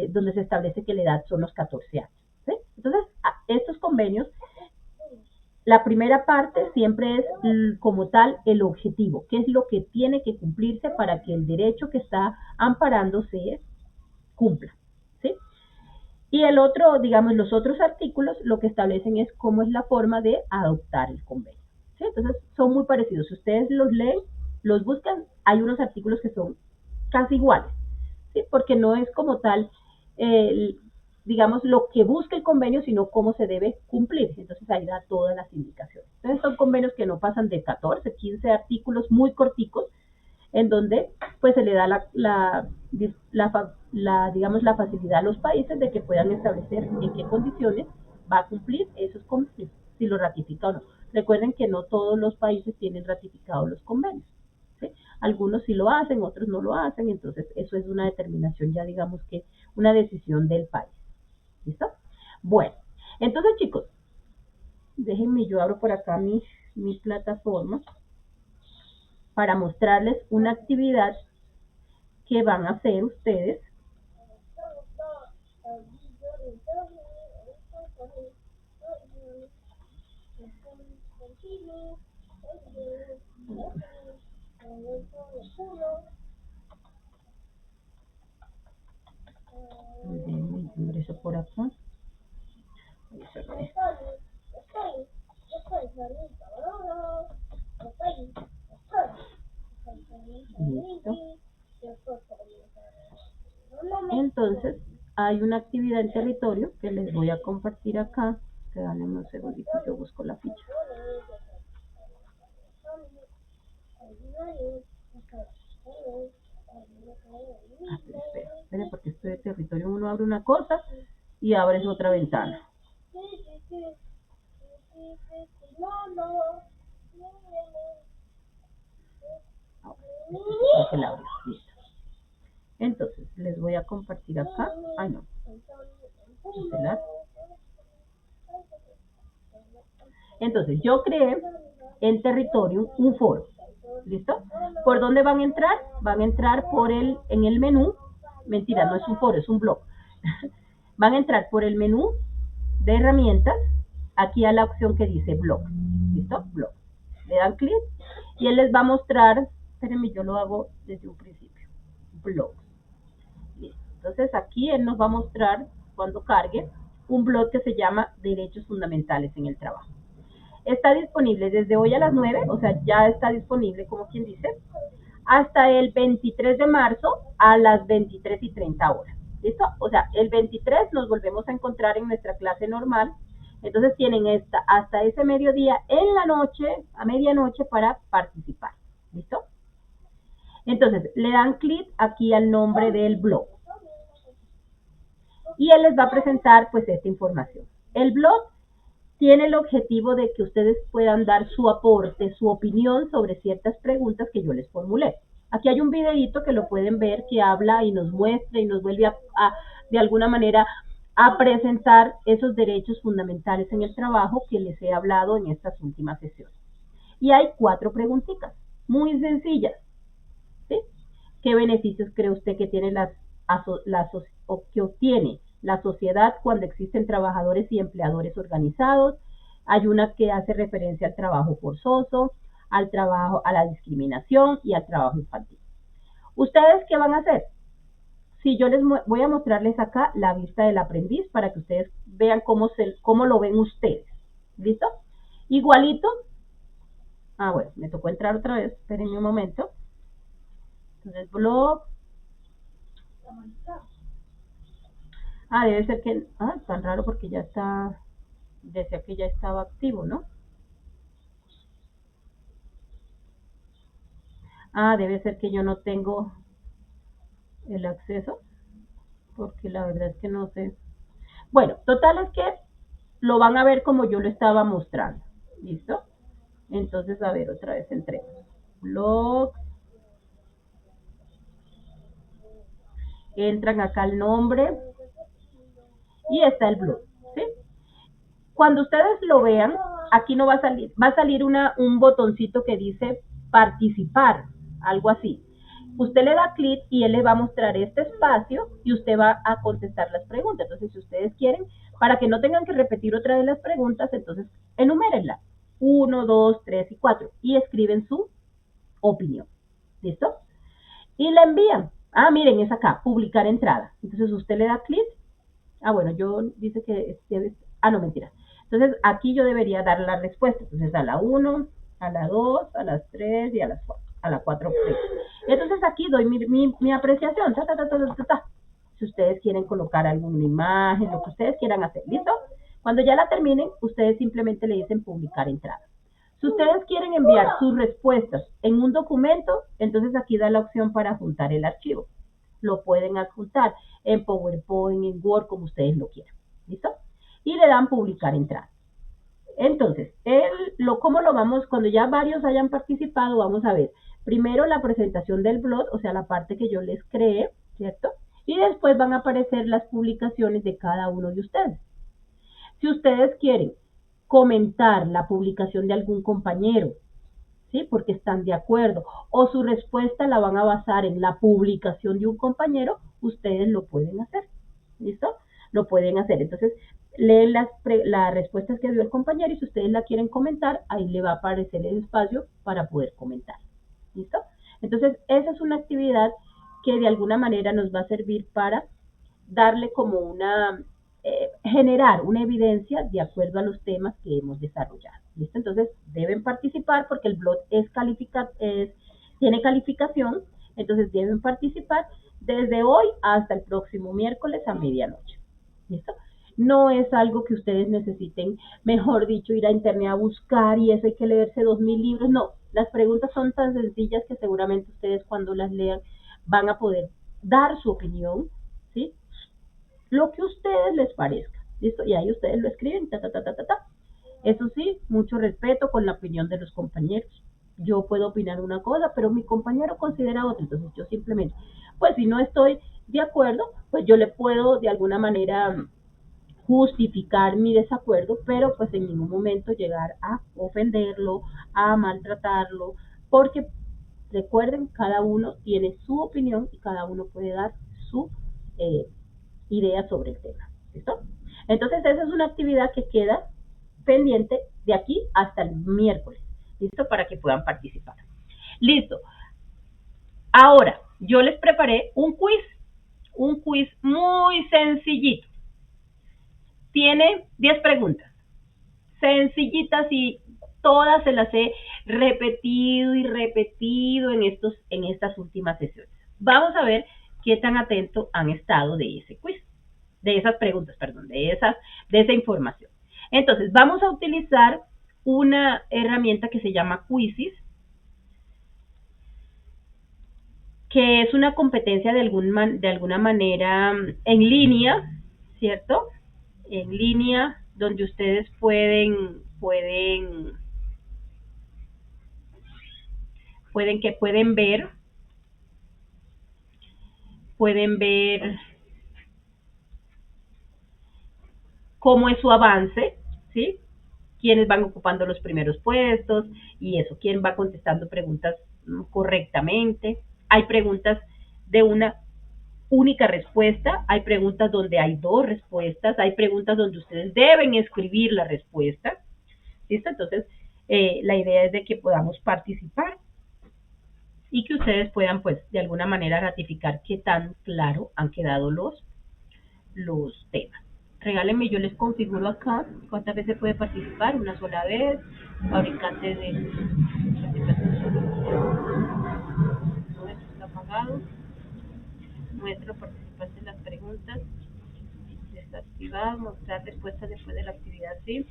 donde se establece que la edad son los 14 años. ¿Sí? Entonces, estos convenios, la primera parte siempre es como tal el objetivo, qué es lo que tiene que cumplirse para que el derecho que está amparándose cumpla, ¿sí? Y el otro, digamos, los otros artículos lo que establecen es cómo es la forma de adoptar el convenio, ¿sí? Entonces, son muy parecidos. Si ustedes los leen, los buscan, hay unos artículos que son casi iguales, ¿sí? Porque no es como tal, digamos, lo que busca el convenio, sino cómo se debe cumplir. Entonces, ahí da todas las indicaciones. Entonces, son convenios que no pasan de 14, 15 artículos muy corticos, en donde pues se le da digamos, la facilidad a los países de que puedan establecer en qué condiciones va a cumplir esos convenios, si lo ratifica o no. Recuerden que no todos los países tienen ratificados los convenios, ¿sí? Algunos sí lo hacen, otros no lo hacen, entonces eso es una determinación ya, digamos que una decisión del país. ¿Listo? Bueno, entonces chicos, déjenme, yo abro por acá mi plataforma para mostrarles una actividad que van a hacer ustedes. Ingreso por acá. Listo. Entonces, hay una actividad en territorio que les voy a compartir acá. Dame un segundito, yo busco la ficha. Espera, porque esto de territorio uno abre una cosa y abres otra ventana. Listo. Entonces, les voy a compartir acá. Ay, no. Entonces, yo creé en territorio un foro. ¿Listo? ¿Por dónde van a entrar? Van a entrar en el menú. Mentira, no es un foro, es un blog. Van a entrar por el menú de herramientas, aquí a la opción que dice blog. ¿Listo? Blog. Le dan clic y él les va a mostrar, espérenme, yo lo hago desde un principio. Blog. Listo. Entonces aquí él nos va a mostrar, cuando cargue, un blog que se llama Derechos Fundamentales en el Trabajo. Está disponible desde hoy a las 9, o sea, ya está disponible, como quien dice, hasta el 23 de marzo a las 23:30 horas. ¿Listo? O sea, el 23 nos volvemos a encontrar en nuestra clase normal. Entonces tienen hasta ese mediodía en la noche, a medianoche, para participar. ¿Listo? Entonces, le dan clic aquí al nombre del blog. Y él les va a presentar, pues, esta información. El blog tiene el objetivo de que ustedes puedan dar su aporte, su opinión sobre ciertas preguntas que yo les formulé. Aquí hay un videíto que lo pueden ver que habla y nos muestra y nos vuelve de alguna manera a presentar esos derechos fundamentales en el trabajo que les he hablado en estas últimas sesiones. Y hay 4 preguntitas, muy sencillas. ¿Sí? ¿Qué beneficios cree usted que tiene o que obtiene la sociedad cuando existen trabajadores y empleadores organizados? Hay una que hace referencia al trabajo forzoso, al trabajo, a la discriminación y al trabajo infantil. ¿Ustedes qué van a hacer? Si yo les voy a mostrarles acá la vista del aprendiz para que ustedes vean cómo lo ven ustedes. ¿Listo? Igualito. Bueno, me tocó entrar otra vez. Espérenme un momento. Entonces, blog. Debe ser que... tan raro porque ya está... Decía que ya estaba activo, ¿no? Debe ser que yo no tengo el acceso, porque la verdad es que no sé. Bueno, total es que lo van a ver como yo lo estaba mostrando. ¿Listo? Entonces, a ver, otra vez entremos. Blog. Entran acá el nombre. Y está el blog. ¿Sí? Cuando ustedes lo vean, aquí no va a salir un botoncito que dice participar, algo así. Usted le da clic y él le va a mostrar este espacio y usted va a contestar las preguntas. Entonces, si ustedes quieren, para que no tengan que repetir otra vez las preguntas, entonces enumérenlas. 1, 2, 3 y 4 y escriben su opinión. ¿Listo? Y la envían. Miren, es acá, publicar entrada. Entonces usted le da clic. Bueno, dice que debe... no, mentira. Entonces aquí yo debería dar la respuesta. Entonces a la 1, a la 2, a las 3 y a las 4. A la 4. Entonces aquí doy mi apreciación. Si ustedes quieren colocar alguna imagen, lo que ustedes quieran hacer. ¿Listo? Cuando ya la terminen, ustedes simplemente le dicen publicar entrada. Si ustedes quieren enviar sus respuestas en un documento, entonces aquí da la opción para adjuntar el archivo. Lo pueden adjuntar en PowerPoint, en Word, como ustedes lo quieran. ¿Listo? Y le dan publicar entrada. Entonces, ¿cómo lo vamos? Cuando ya varios hayan participado, vamos a ver. Primero la presentación del blog, o sea, la parte que yo les creé, ¿cierto? Y después van a aparecer las publicaciones de cada uno de ustedes. Si ustedes quieren comentar la publicación de algún compañero, ¿sí? Porque están de acuerdo, o su respuesta la van a basar en la publicación de un compañero, ustedes lo pueden hacer. ¿Listo? Lo pueden hacer. Entonces, leen las respuestas que dio el compañero y si ustedes la quieren comentar, ahí le va a aparecer el espacio para poder comentar. ¿Listo? Entonces, esa es una actividad que de alguna manera nos va a servir para darle como generar una evidencia de acuerdo a los temas que hemos desarrollado. ¿Listo? Entonces, deben participar porque el blog tiene calificación, entonces deben participar desde hoy hasta el próximo miércoles a medianoche. ¿Listo? No es algo que ustedes necesiten, mejor dicho, ir a internet a buscar y eso hay que leerse 2000 libros. No, las preguntas son tan sencillas que seguramente ustedes cuando las lean van a poder dar su opinión, ¿sí? Lo que a ustedes les parezca. ¿Listo? Y ahí ustedes lo escriben, ta, ta, ta, ta, ta, ta. Eso sí, mucho respeto con la opinión de los compañeros. Yo puedo opinar una cosa, pero mi compañero considera otra. Entonces yo simplemente, pues si no estoy de acuerdo, pues yo le puedo de alguna manera justificar mi desacuerdo, pero pues en ningún momento llegar a ofenderlo, a maltratarlo, porque recuerden, cada uno tiene su opinión y cada uno puede dar su eh, idea sobre el tema. ¿Listo? Entonces esa es una actividad que queda pendiente de aquí hasta el miércoles. ¿Listo? Para que puedan participar. Listo. Ahora, yo les preparé un quiz muy sencillito. Tiene 10 preguntas, sencillitas y todas se las he repetido y repetido en estas últimas sesiones. Vamos a ver qué tan atentos han estado de ese quiz, de esas preguntas, perdón, de esa información. Entonces, vamos a utilizar una herramienta que se llama Quizzes, que es una competencia de alguna manera en línea, ¿cierto? En línea, donde ustedes pueden ver cómo es su avance, ¿sí? Quiénes van ocupando los primeros puestos y eso, quién va contestando preguntas correctamente. Hay preguntas de una única respuesta, hay preguntas donde hay dos respuestas, hay preguntas donde ustedes deben escribir la respuesta. ¿Listo? Entonces, la idea es de que podamos participar y que ustedes puedan, pues, de alguna manera ratificar qué tan claro han quedado los temas. Regálenme, yo les configuro acá cuántas veces puede participar, una sola vez, fabricante de nuestro está apagado, nuestro participante en las preguntas, desactivado, mostrar respuestas después de la actividad, sí.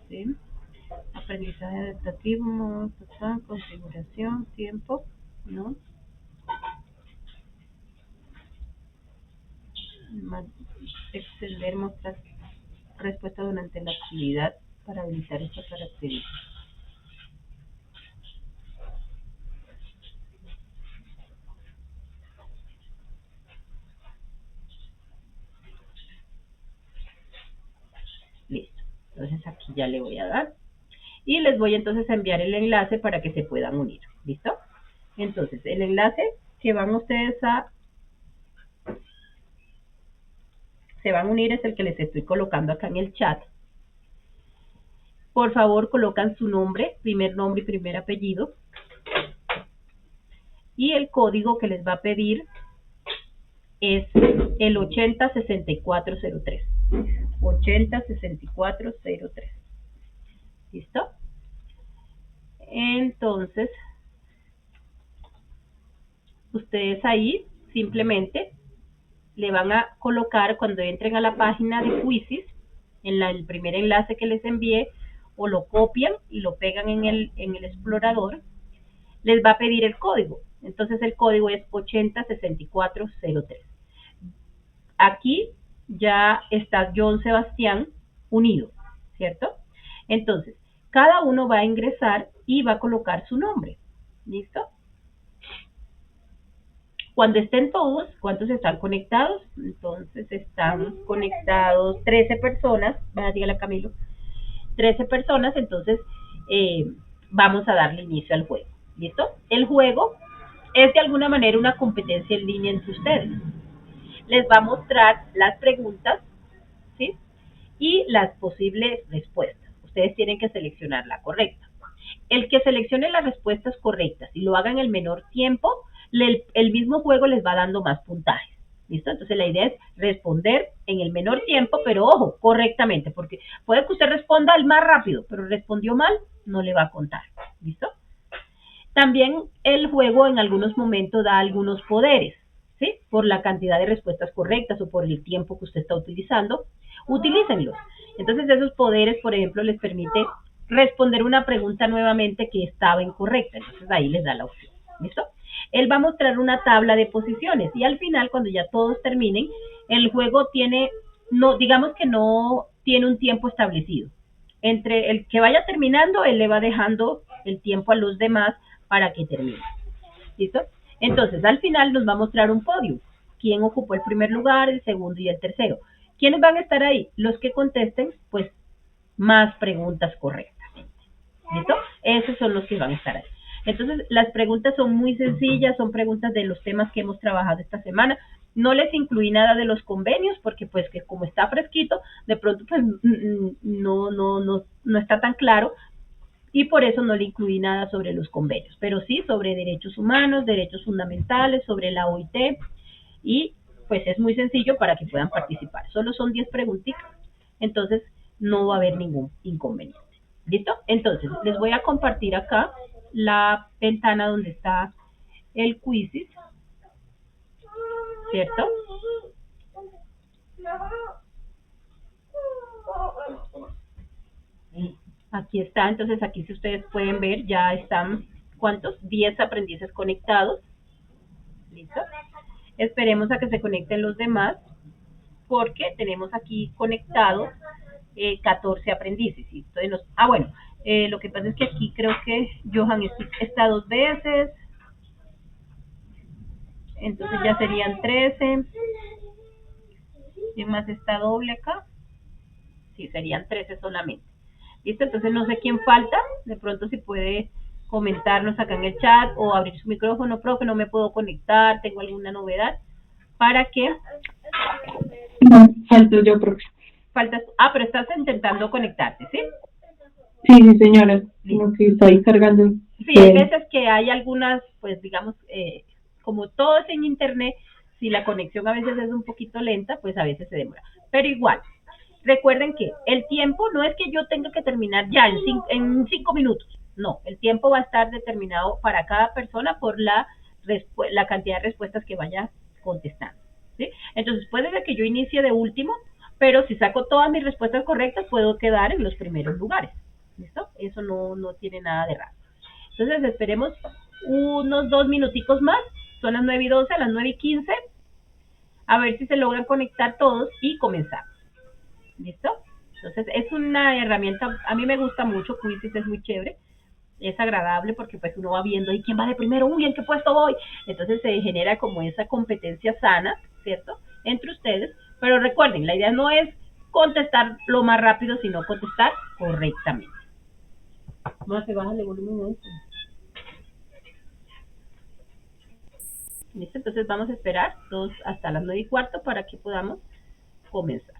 ¿Sí? Aprendizaje adaptativo, configuración, tiempo, ¿no? Extender, mostrar respuesta durante la actividad para habilitar esta característica. Listo. Entonces aquí ya le voy a dar. Y les voy entonces a enviar el enlace para que se puedan unir. ¿Listo? Entonces, el enlace que van ustedes se van a unir es el que les estoy colocando acá en el chat. Por favor, colocan su nombre, primer nombre y primer apellido. Y el código que les va a pedir es el 806403. 806403. ¿Listo? Entonces, ustedes ahí simplemente le van a colocar cuando entren a la página de Quizzes, en el primer enlace que les envié, o lo copian y lo pegan en el explorador, les va a pedir el código. Entonces el código es 806403. Aquí ya está John Sebastián unido, ¿cierto? Entonces, cada uno va a ingresar y va a colocar su nombre. ¿Listo? Cuando estén todos, ¿cuántos están conectados? Entonces están conectados 13 personas, dígale a Camilo, 13 personas, entonces vamos a darle inicio al juego. ¿Listo? El juego es de alguna manera una competencia en línea entre ustedes. Les va a mostrar las preguntas, ¿sí? Y las posibles respuestas. Ustedes tienen que seleccionar la correcta. El que seleccione las respuestas correctas y lo haga en el menor tiempo, el mismo juego les va dando más puntajes. ¿Listo? Entonces la idea es responder en el menor tiempo, pero ojo, correctamente, porque puede que usted responda el más rápido, pero respondió mal, no le va a contar. ¿Listo? También el juego en algunos momentos da algunos poderes, ¿sí? Por la cantidad de respuestas correctas o por el tiempo que usted está utilizando, utilícenlos. Entonces esos poderes, por ejemplo, les permite responder una pregunta nuevamente que estaba incorrecta. Entonces ahí les da la opción. ¿Listo? Él va a mostrar una tabla de posiciones y al final, cuando ya todos terminen, el juego tiene, no, digamos que no tiene un tiempo establecido. Entre el que vaya terminando, él le va dejando el tiempo a los demás para que termine. ¿Listo? Entonces, al final nos va a mostrar un podio. ¿Quién ocupó el primer lugar, el segundo y el tercero? ¿Quiénes van a estar ahí? Los que contesten, pues, más preguntas correctamente. ¿Listo? Esos son los que van a estar ahí. Entonces, las preguntas son muy sencillas, son preguntas de los temas que hemos trabajado esta semana. No les incluí nada de los convenios porque pues que como está fresquito, de pronto pues no está tan claro y por eso no le incluí nada sobre los convenios, pero sí sobre derechos humanos, derechos fundamentales, sobre la OIT y pues es muy sencillo para que puedan participar. Solo son 10 preguntitas, entonces no va a haber ningún inconveniente. ¿Listo? Entonces, les voy a compartir acá la ventana donde está el quizzes, ¿cierto? Aquí está, entonces aquí si ustedes pueden ver, ya están, ¿cuántos? 10 aprendices conectados. ¿Listo? Esperemos a que se conecten los demás, porque tenemos aquí conectados 14 aprendices. ¿Sí? Entonces bueno, lo que pasa es que aquí creo que Johan está 2 veces, entonces ya serían 13. ¿Quién más está doble acá? Sí, serían 13 solamente. ¿Listo? Entonces no sé quién falta, de pronto si puede comentarnos acá en el chat o abrir su micrófono, profe, no me puedo conectar, tengo alguna novedad, para que... No, falto yo, profe. Faltas, pero estás intentando conectarte, ¿sí? Sí, señora, como que estoy cargando. Sí, hay veces que hay algunas, pues digamos, como todo es en internet, si la conexión a veces es un poquito lenta, pues a veces se demora. Pero igual, recuerden que el tiempo no es que yo tenga que terminar ya en 5 minutos. No, el tiempo va a estar determinado para cada persona por la cantidad de respuestas que vaya contestando. ¿Sí? Entonces puede ser que yo inicie de último, pero si saco todas mis respuestas correctas, puedo quedar en los primeros lugares. ¿Listo? Eso no tiene nada de raro. Entonces esperemos unos 2 minuticos más. Son las 9:12, a las 9:15. A ver si se logran conectar todos y comenzar. ¿Listo? Entonces es una herramienta, a mí me gusta mucho, Quizzes es muy chévere, es agradable porque pues uno va viendo ahí quién va de primero, uy, ¿en qué puesto voy? Entonces se genera como esa competencia sana, ¿cierto? Entre ustedes, pero recuerden, la idea no es contestar lo más rápido, sino contestar correctamente. Más se baja el volumen a eso. ¿Listo? Entonces vamos a esperar todos hasta las 9:15 para que podamos comenzar.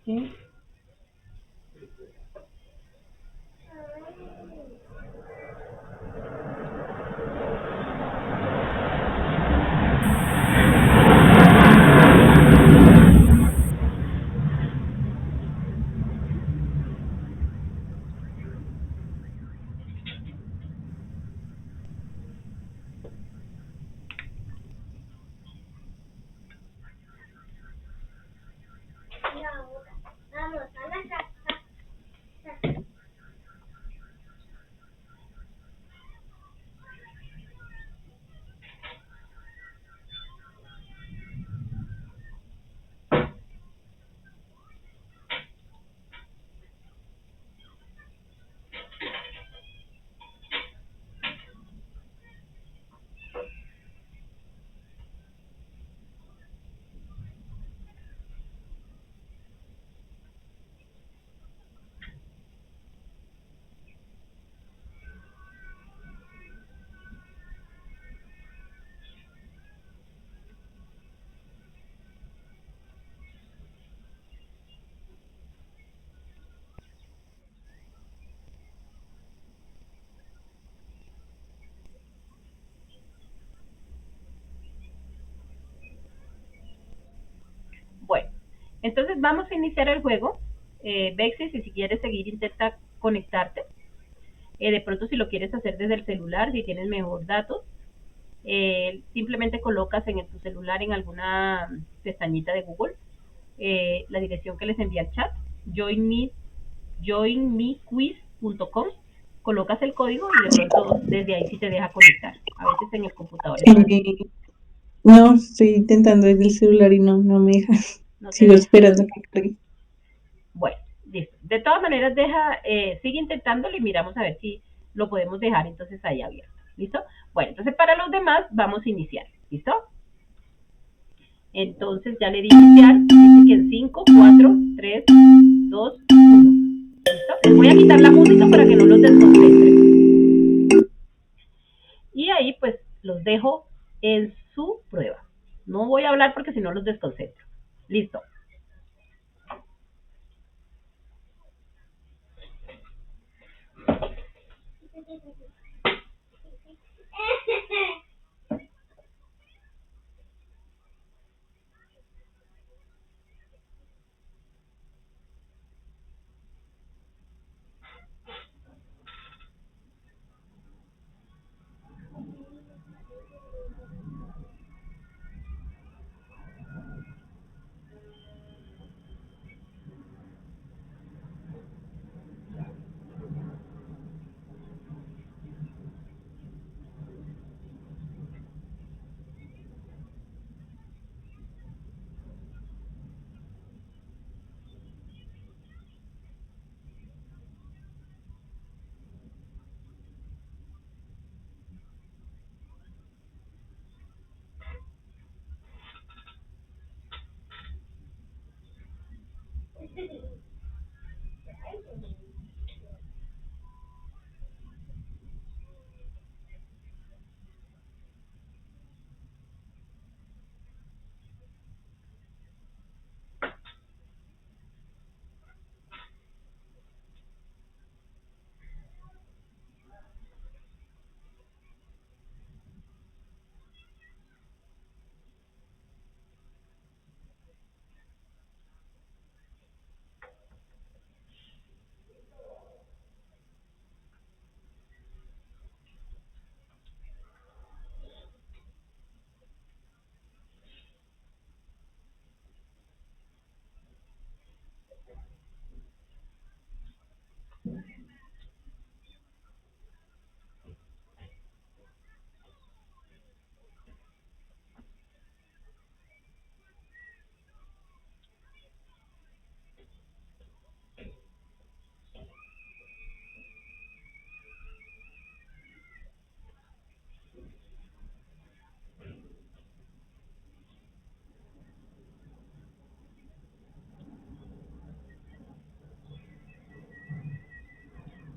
¿Sí? Entonces vamos a iniciar el juego. Bexis, si quieres seguir, intenta conectarte. De pronto si lo quieres hacer desde el celular, si tienes mejor datos, simplemente colocas en tu celular en alguna pestañita de Google la dirección que les envía al chat, joinmequiz.com, colocas el código y de pronto desde ahí sí te deja conectar. A veces en el computador es más difícil. No, estoy intentando desde el celular y no me deja. No te Sigo deja. esperando que cargue. Bueno, listo. De todas maneras, sigue intentándolo y miramos a ver si lo podemos dejar entonces ahí abierto. ¿Listo? Bueno, entonces para los demás vamos a iniciar. ¿Listo? Entonces ya le di iniciar. Dice que en 5, 4, 3, 2, 1. ¿Listo? Les voy a quitar la música para que no los desconcentre. Y ahí pues los dejo en su prueba. No voy a hablar porque si no los desconcentro. Listo.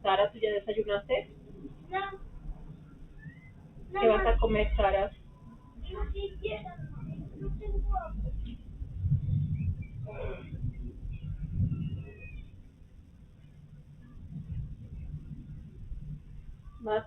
Sara, ¿tú ya desayunaste? No, ¿Qué vas a comer, Sara? no siquiera, no tengo hambre. Más,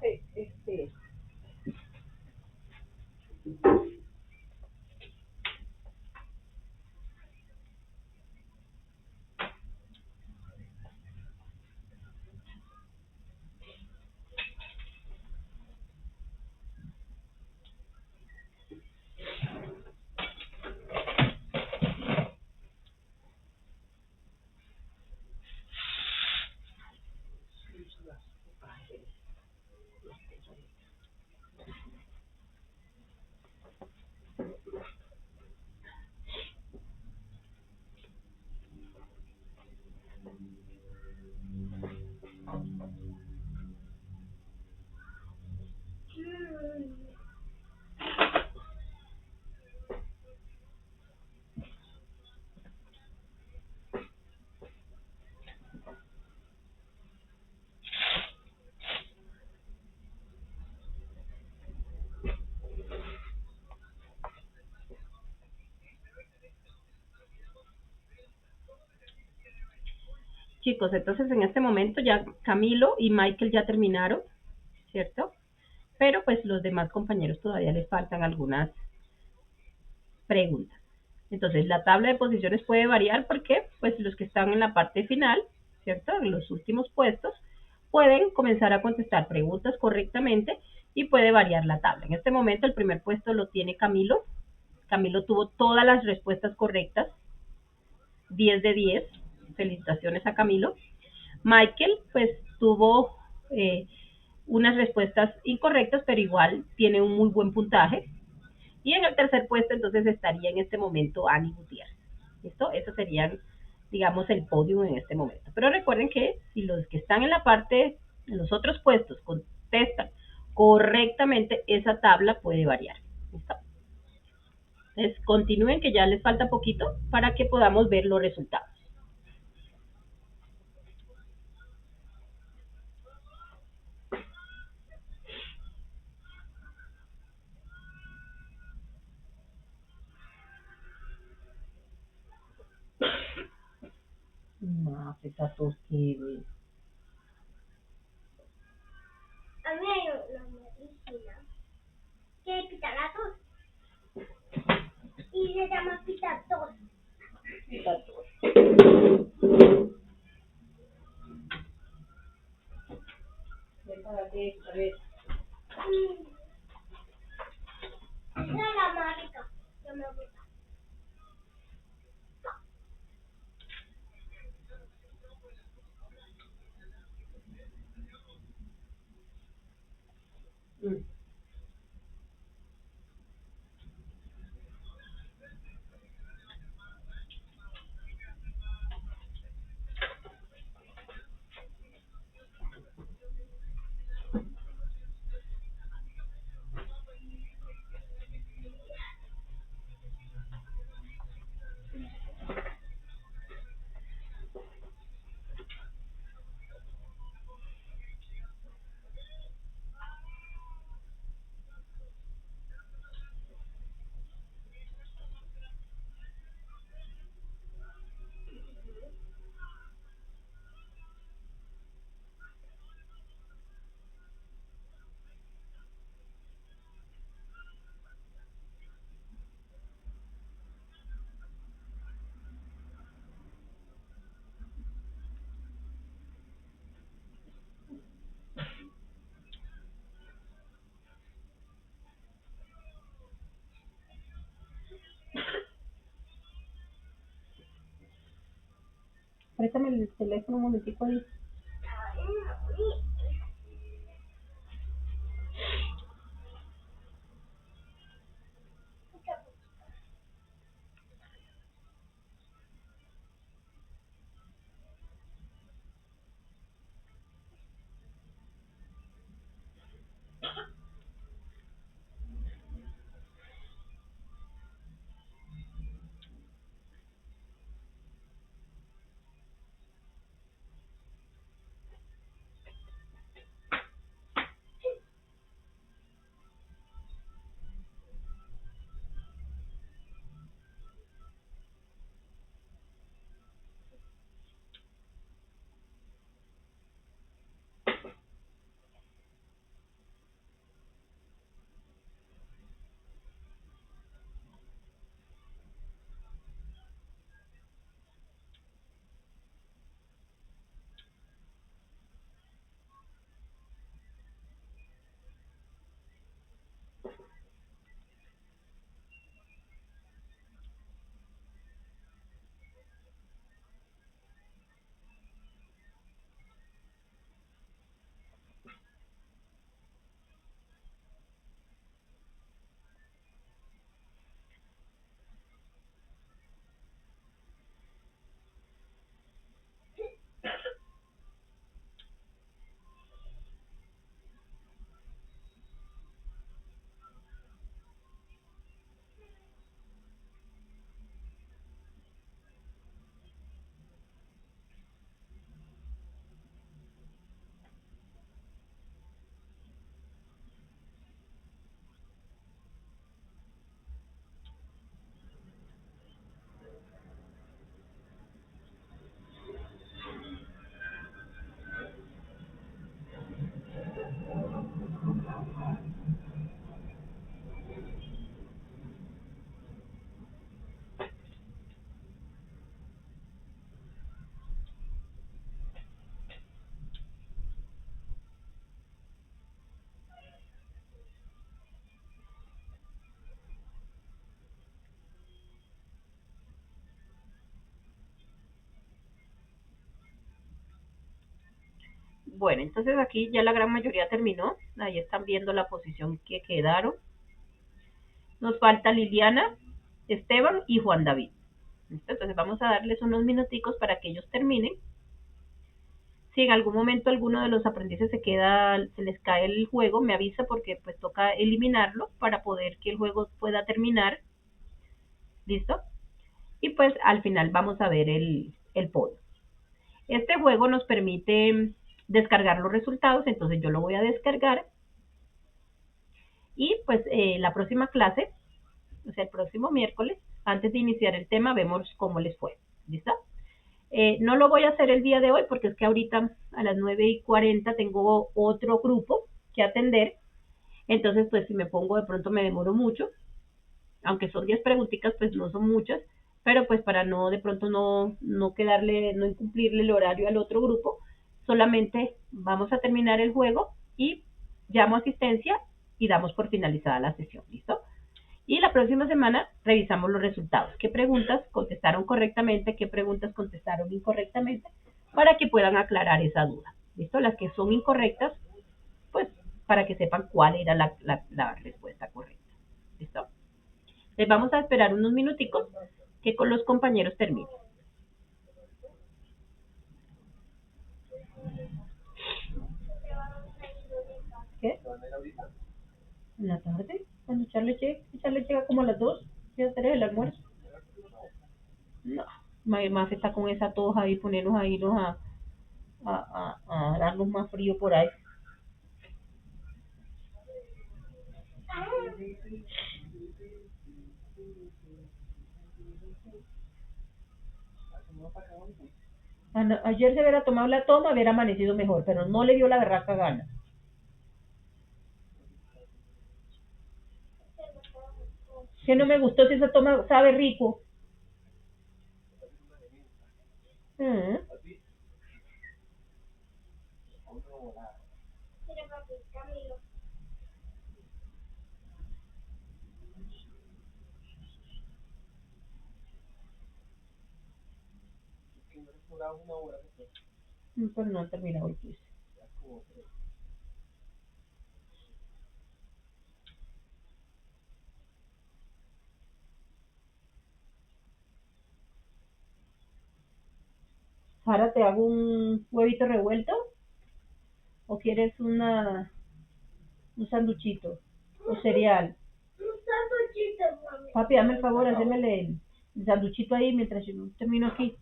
chicos, entonces en este momento ya Camilo y Michael ya terminaron, ¿cierto? Pero pues los demás compañeros todavía les faltan algunas preguntas. Entonces, la tabla de posiciones puede variar porque pues los que están en la parte final, ¿cierto? En los últimos puestos, pueden comenzar a contestar preguntas correctamente y puede variar la tabla. En este momento el primer puesto lo tiene Camilo. Camilo tuvo todas las respuestas correctas, 10 de 10. Felicitaciones a Camilo. Michael pues tuvo unas respuestas incorrectas, pero igual tiene un muy buen puntaje. Y en el tercer puesto entonces estaría en este momento Ani Gutiérrez. ¿Listo? Eso serían, digamos, el podio en este momento. Pero recuerden que si los que están en la parte, en los otros puestos, contestan correctamente, esa tabla puede variar. ¿Listo? Entonces, continúen que ya les falta poquito para que podamos ver los resultados. No, esa tos que... A mí hay una medicina que quita la tos y se llama Pitatos. Esa es la marca que me gusta. Préstame el teléfono un momentico ahí. Bueno, entonces aquí ya la gran mayoría terminó. Ahí están viendo la posición que quedaron. Nos falta Liliana, Esteban y Juan David. ¿Listo? Entonces vamos a darles unos minuticos para que ellos terminen. Si en algún momento alguno de los aprendices se les cae el juego, me avisa porque pues toca eliminarlo para poder que el juego pueda terminar. ¿Listo? Y pues al final vamos a ver el podio. Este juego nos permite descargar los resultados, entonces yo lo voy a descargar y pues la próxima clase, o sea, el próximo miércoles, antes de iniciar el tema, vemos cómo les fue. ¿Listo? No lo voy a hacer el día de hoy porque es que ahorita a las 9:40 tengo otro grupo que atender. Entonces, pues si me pongo de pronto me demoro mucho. Aunque son 10 preguntitas, pues no son muchas. Pero pues para no, de pronto no quedarle, no incumplirle el horario al otro grupo, solamente vamos a terminar el juego y llamo a asistencia y damos por finalizada la sesión. ¿Listo? Y la próxima semana revisamos los resultados. ¿Qué preguntas contestaron correctamente? ¿Qué preguntas contestaron incorrectamente? Para que puedan aclarar esa duda. ¿Listo? Las que son incorrectas, pues para que sepan cuál era la respuesta correcta. ¿Listo? Les vamos a esperar unos minuticos que con los compañeros terminen. ¿Qué? ¿En la tarde? Cuando Charlie llega como a las 2, ¿qué hacer el almuerzo? No, más está con esa toja y ponernos a irnos a darnos más frío por ahí. Ayer se hubiera tomado la toma, hubiera amanecido mejor, pero no le dio la berraca gana. Que no me gustó si esa toma sabe rico. Mm. Pues no han terminado el quiz. Sara, ¿te hago un huevito revuelto? ¿O quieres un sanduchito? ¿O cereal? Un sanduchito, mami. Papi, dame el favor, haceme el sanduchito ahí mientras yo termino aquí.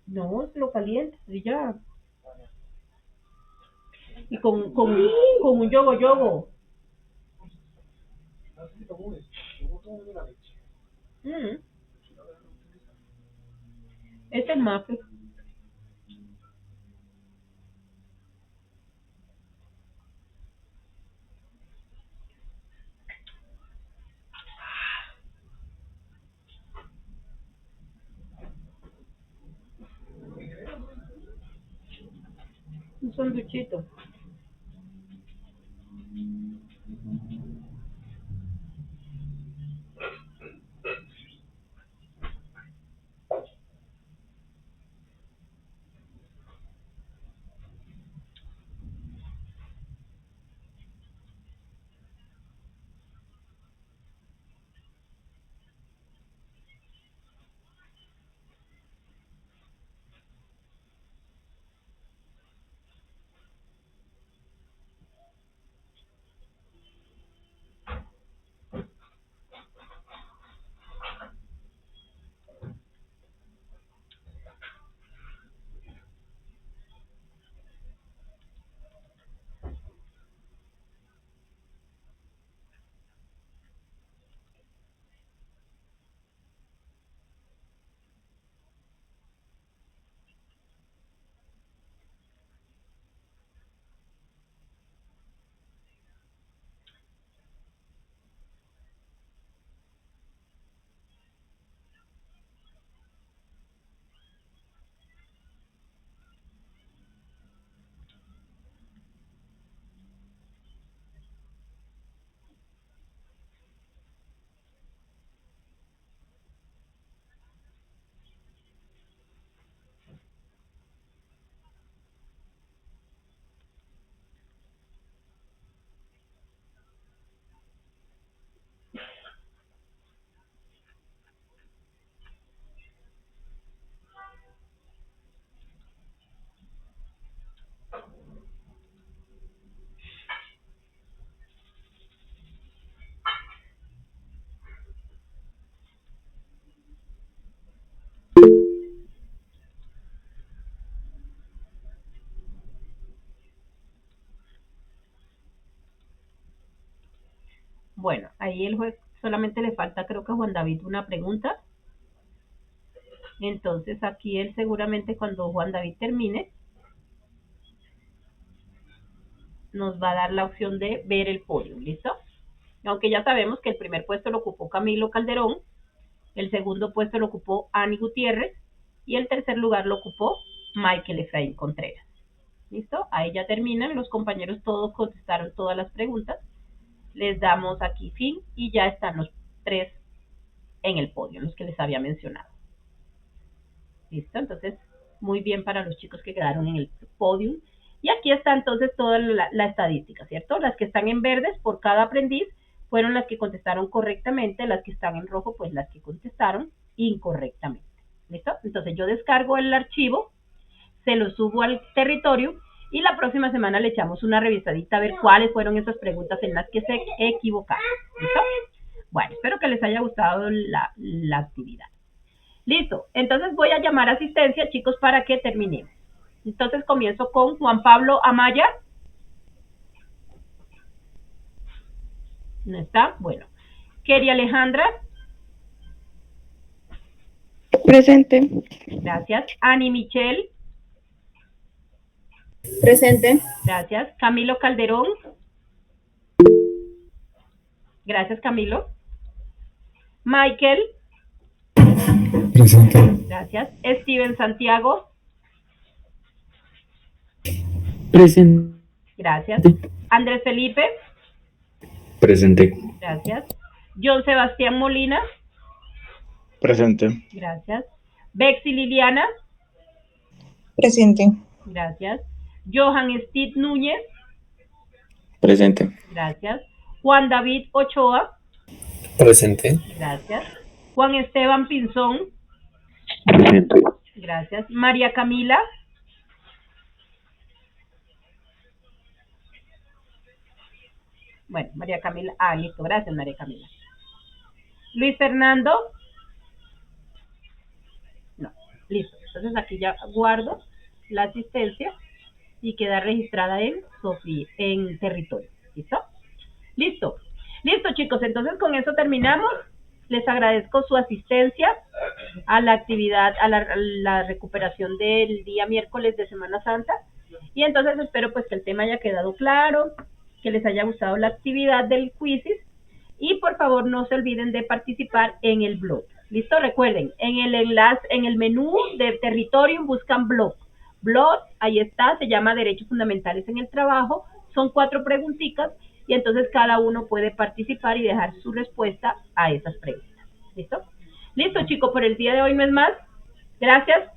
No, se lo calienta y ya. Y con un yogo. Mm. Este es mafe. Un sanduchito. Bueno, ahí el juez solamente le falta, creo que a Juan David, una pregunta. Entonces aquí él seguramente cuando Juan David termine, nos va a dar la opción de ver el podio, ¿listo? Aunque ya sabemos que el primer puesto lo ocupó Camilo Calderón, el segundo puesto lo ocupó Ani Gutiérrez y el tercer lugar lo ocupó Michael Efraín Contreras. ¿Listo? Ahí ya terminan, los compañeros todos contestaron todas las preguntas. Les damos aquí fin y ya están los 3 en el podio, los que les había mencionado. ¿Listo? Entonces, muy bien para los chicos que quedaron en el podio. Y aquí está entonces toda la estadística, ¿cierto? Las que están en verdes por cada aprendiz fueron las que contestaron correctamente, las que están en rojo, pues las que contestaron incorrectamente. ¿Listo? Entonces yo descargo el archivo, se lo subo al territorio y la próxima semana le echamos una revisadita a ver cuáles fueron esas preguntas en las que se equivocaron. ¿Listo? Bueno, espero que les haya gustado la actividad. Listo, entonces voy a llamar a asistencia, chicos, para que terminemos. Entonces comienzo con Juan Pablo Amaya. ¿No está? Bueno. Keri Alejandra. Presente. Gracias. Ani Michelle. Presente. Gracias. Camilo Calderón. Gracias, Camilo. Michael. Presente. Gracias. Steven Santiago. Presente. Gracias. Andrés Felipe. Presente. Gracias. John Sebastián Molina. Presente. Gracias. Bexy Liliana. Presente. Gracias. Johan Steve Núñez. Presente. Gracias. Juan David Ochoa. Presente. Gracias. Juan Esteban Pinzón. Presente. Gracias. María Camila. Bueno, María Camila. Ah, listo. Gracias, María Camila. Luis Fernando. No, listo. Entonces aquí ya guardo la asistencia y queda registrada en territorio. ¿Listo? Listo. Listo, chicos. Entonces con eso terminamos. Les agradezco su asistencia a la actividad, a la recuperación del día miércoles de Semana Santa. Y entonces espero pues que el tema haya quedado claro, que les haya gustado la actividad del quizzes. Y por favor no se olviden de participar en el blog. ¿Listo? Recuerden, en el enlace, en el menú de territorio buscan blog. Blog, ahí está, se llama Derechos Fundamentales en el Trabajo. Son 4 preguntitas y entonces cada uno puede participar y dejar su respuesta a esas preguntas. ¿Listo? Listo, chicos, por el día de hoy no es más. Gracias.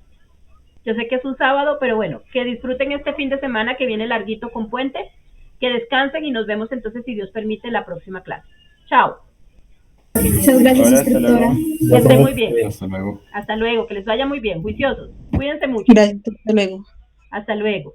Yo sé que es un sábado, pero bueno, que disfruten este fin de semana que viene larguito con puente. Que descansen y nos vemos entonces, si Dios permite, la próxima clase. Chao. Muchas gracias, instructora. Que estén muy bien. Hasta luego. Hasta luego, que les vaya muy bien. Juiciosos. Cuídense mucho. Gracias, hasta luego. Hasta luego.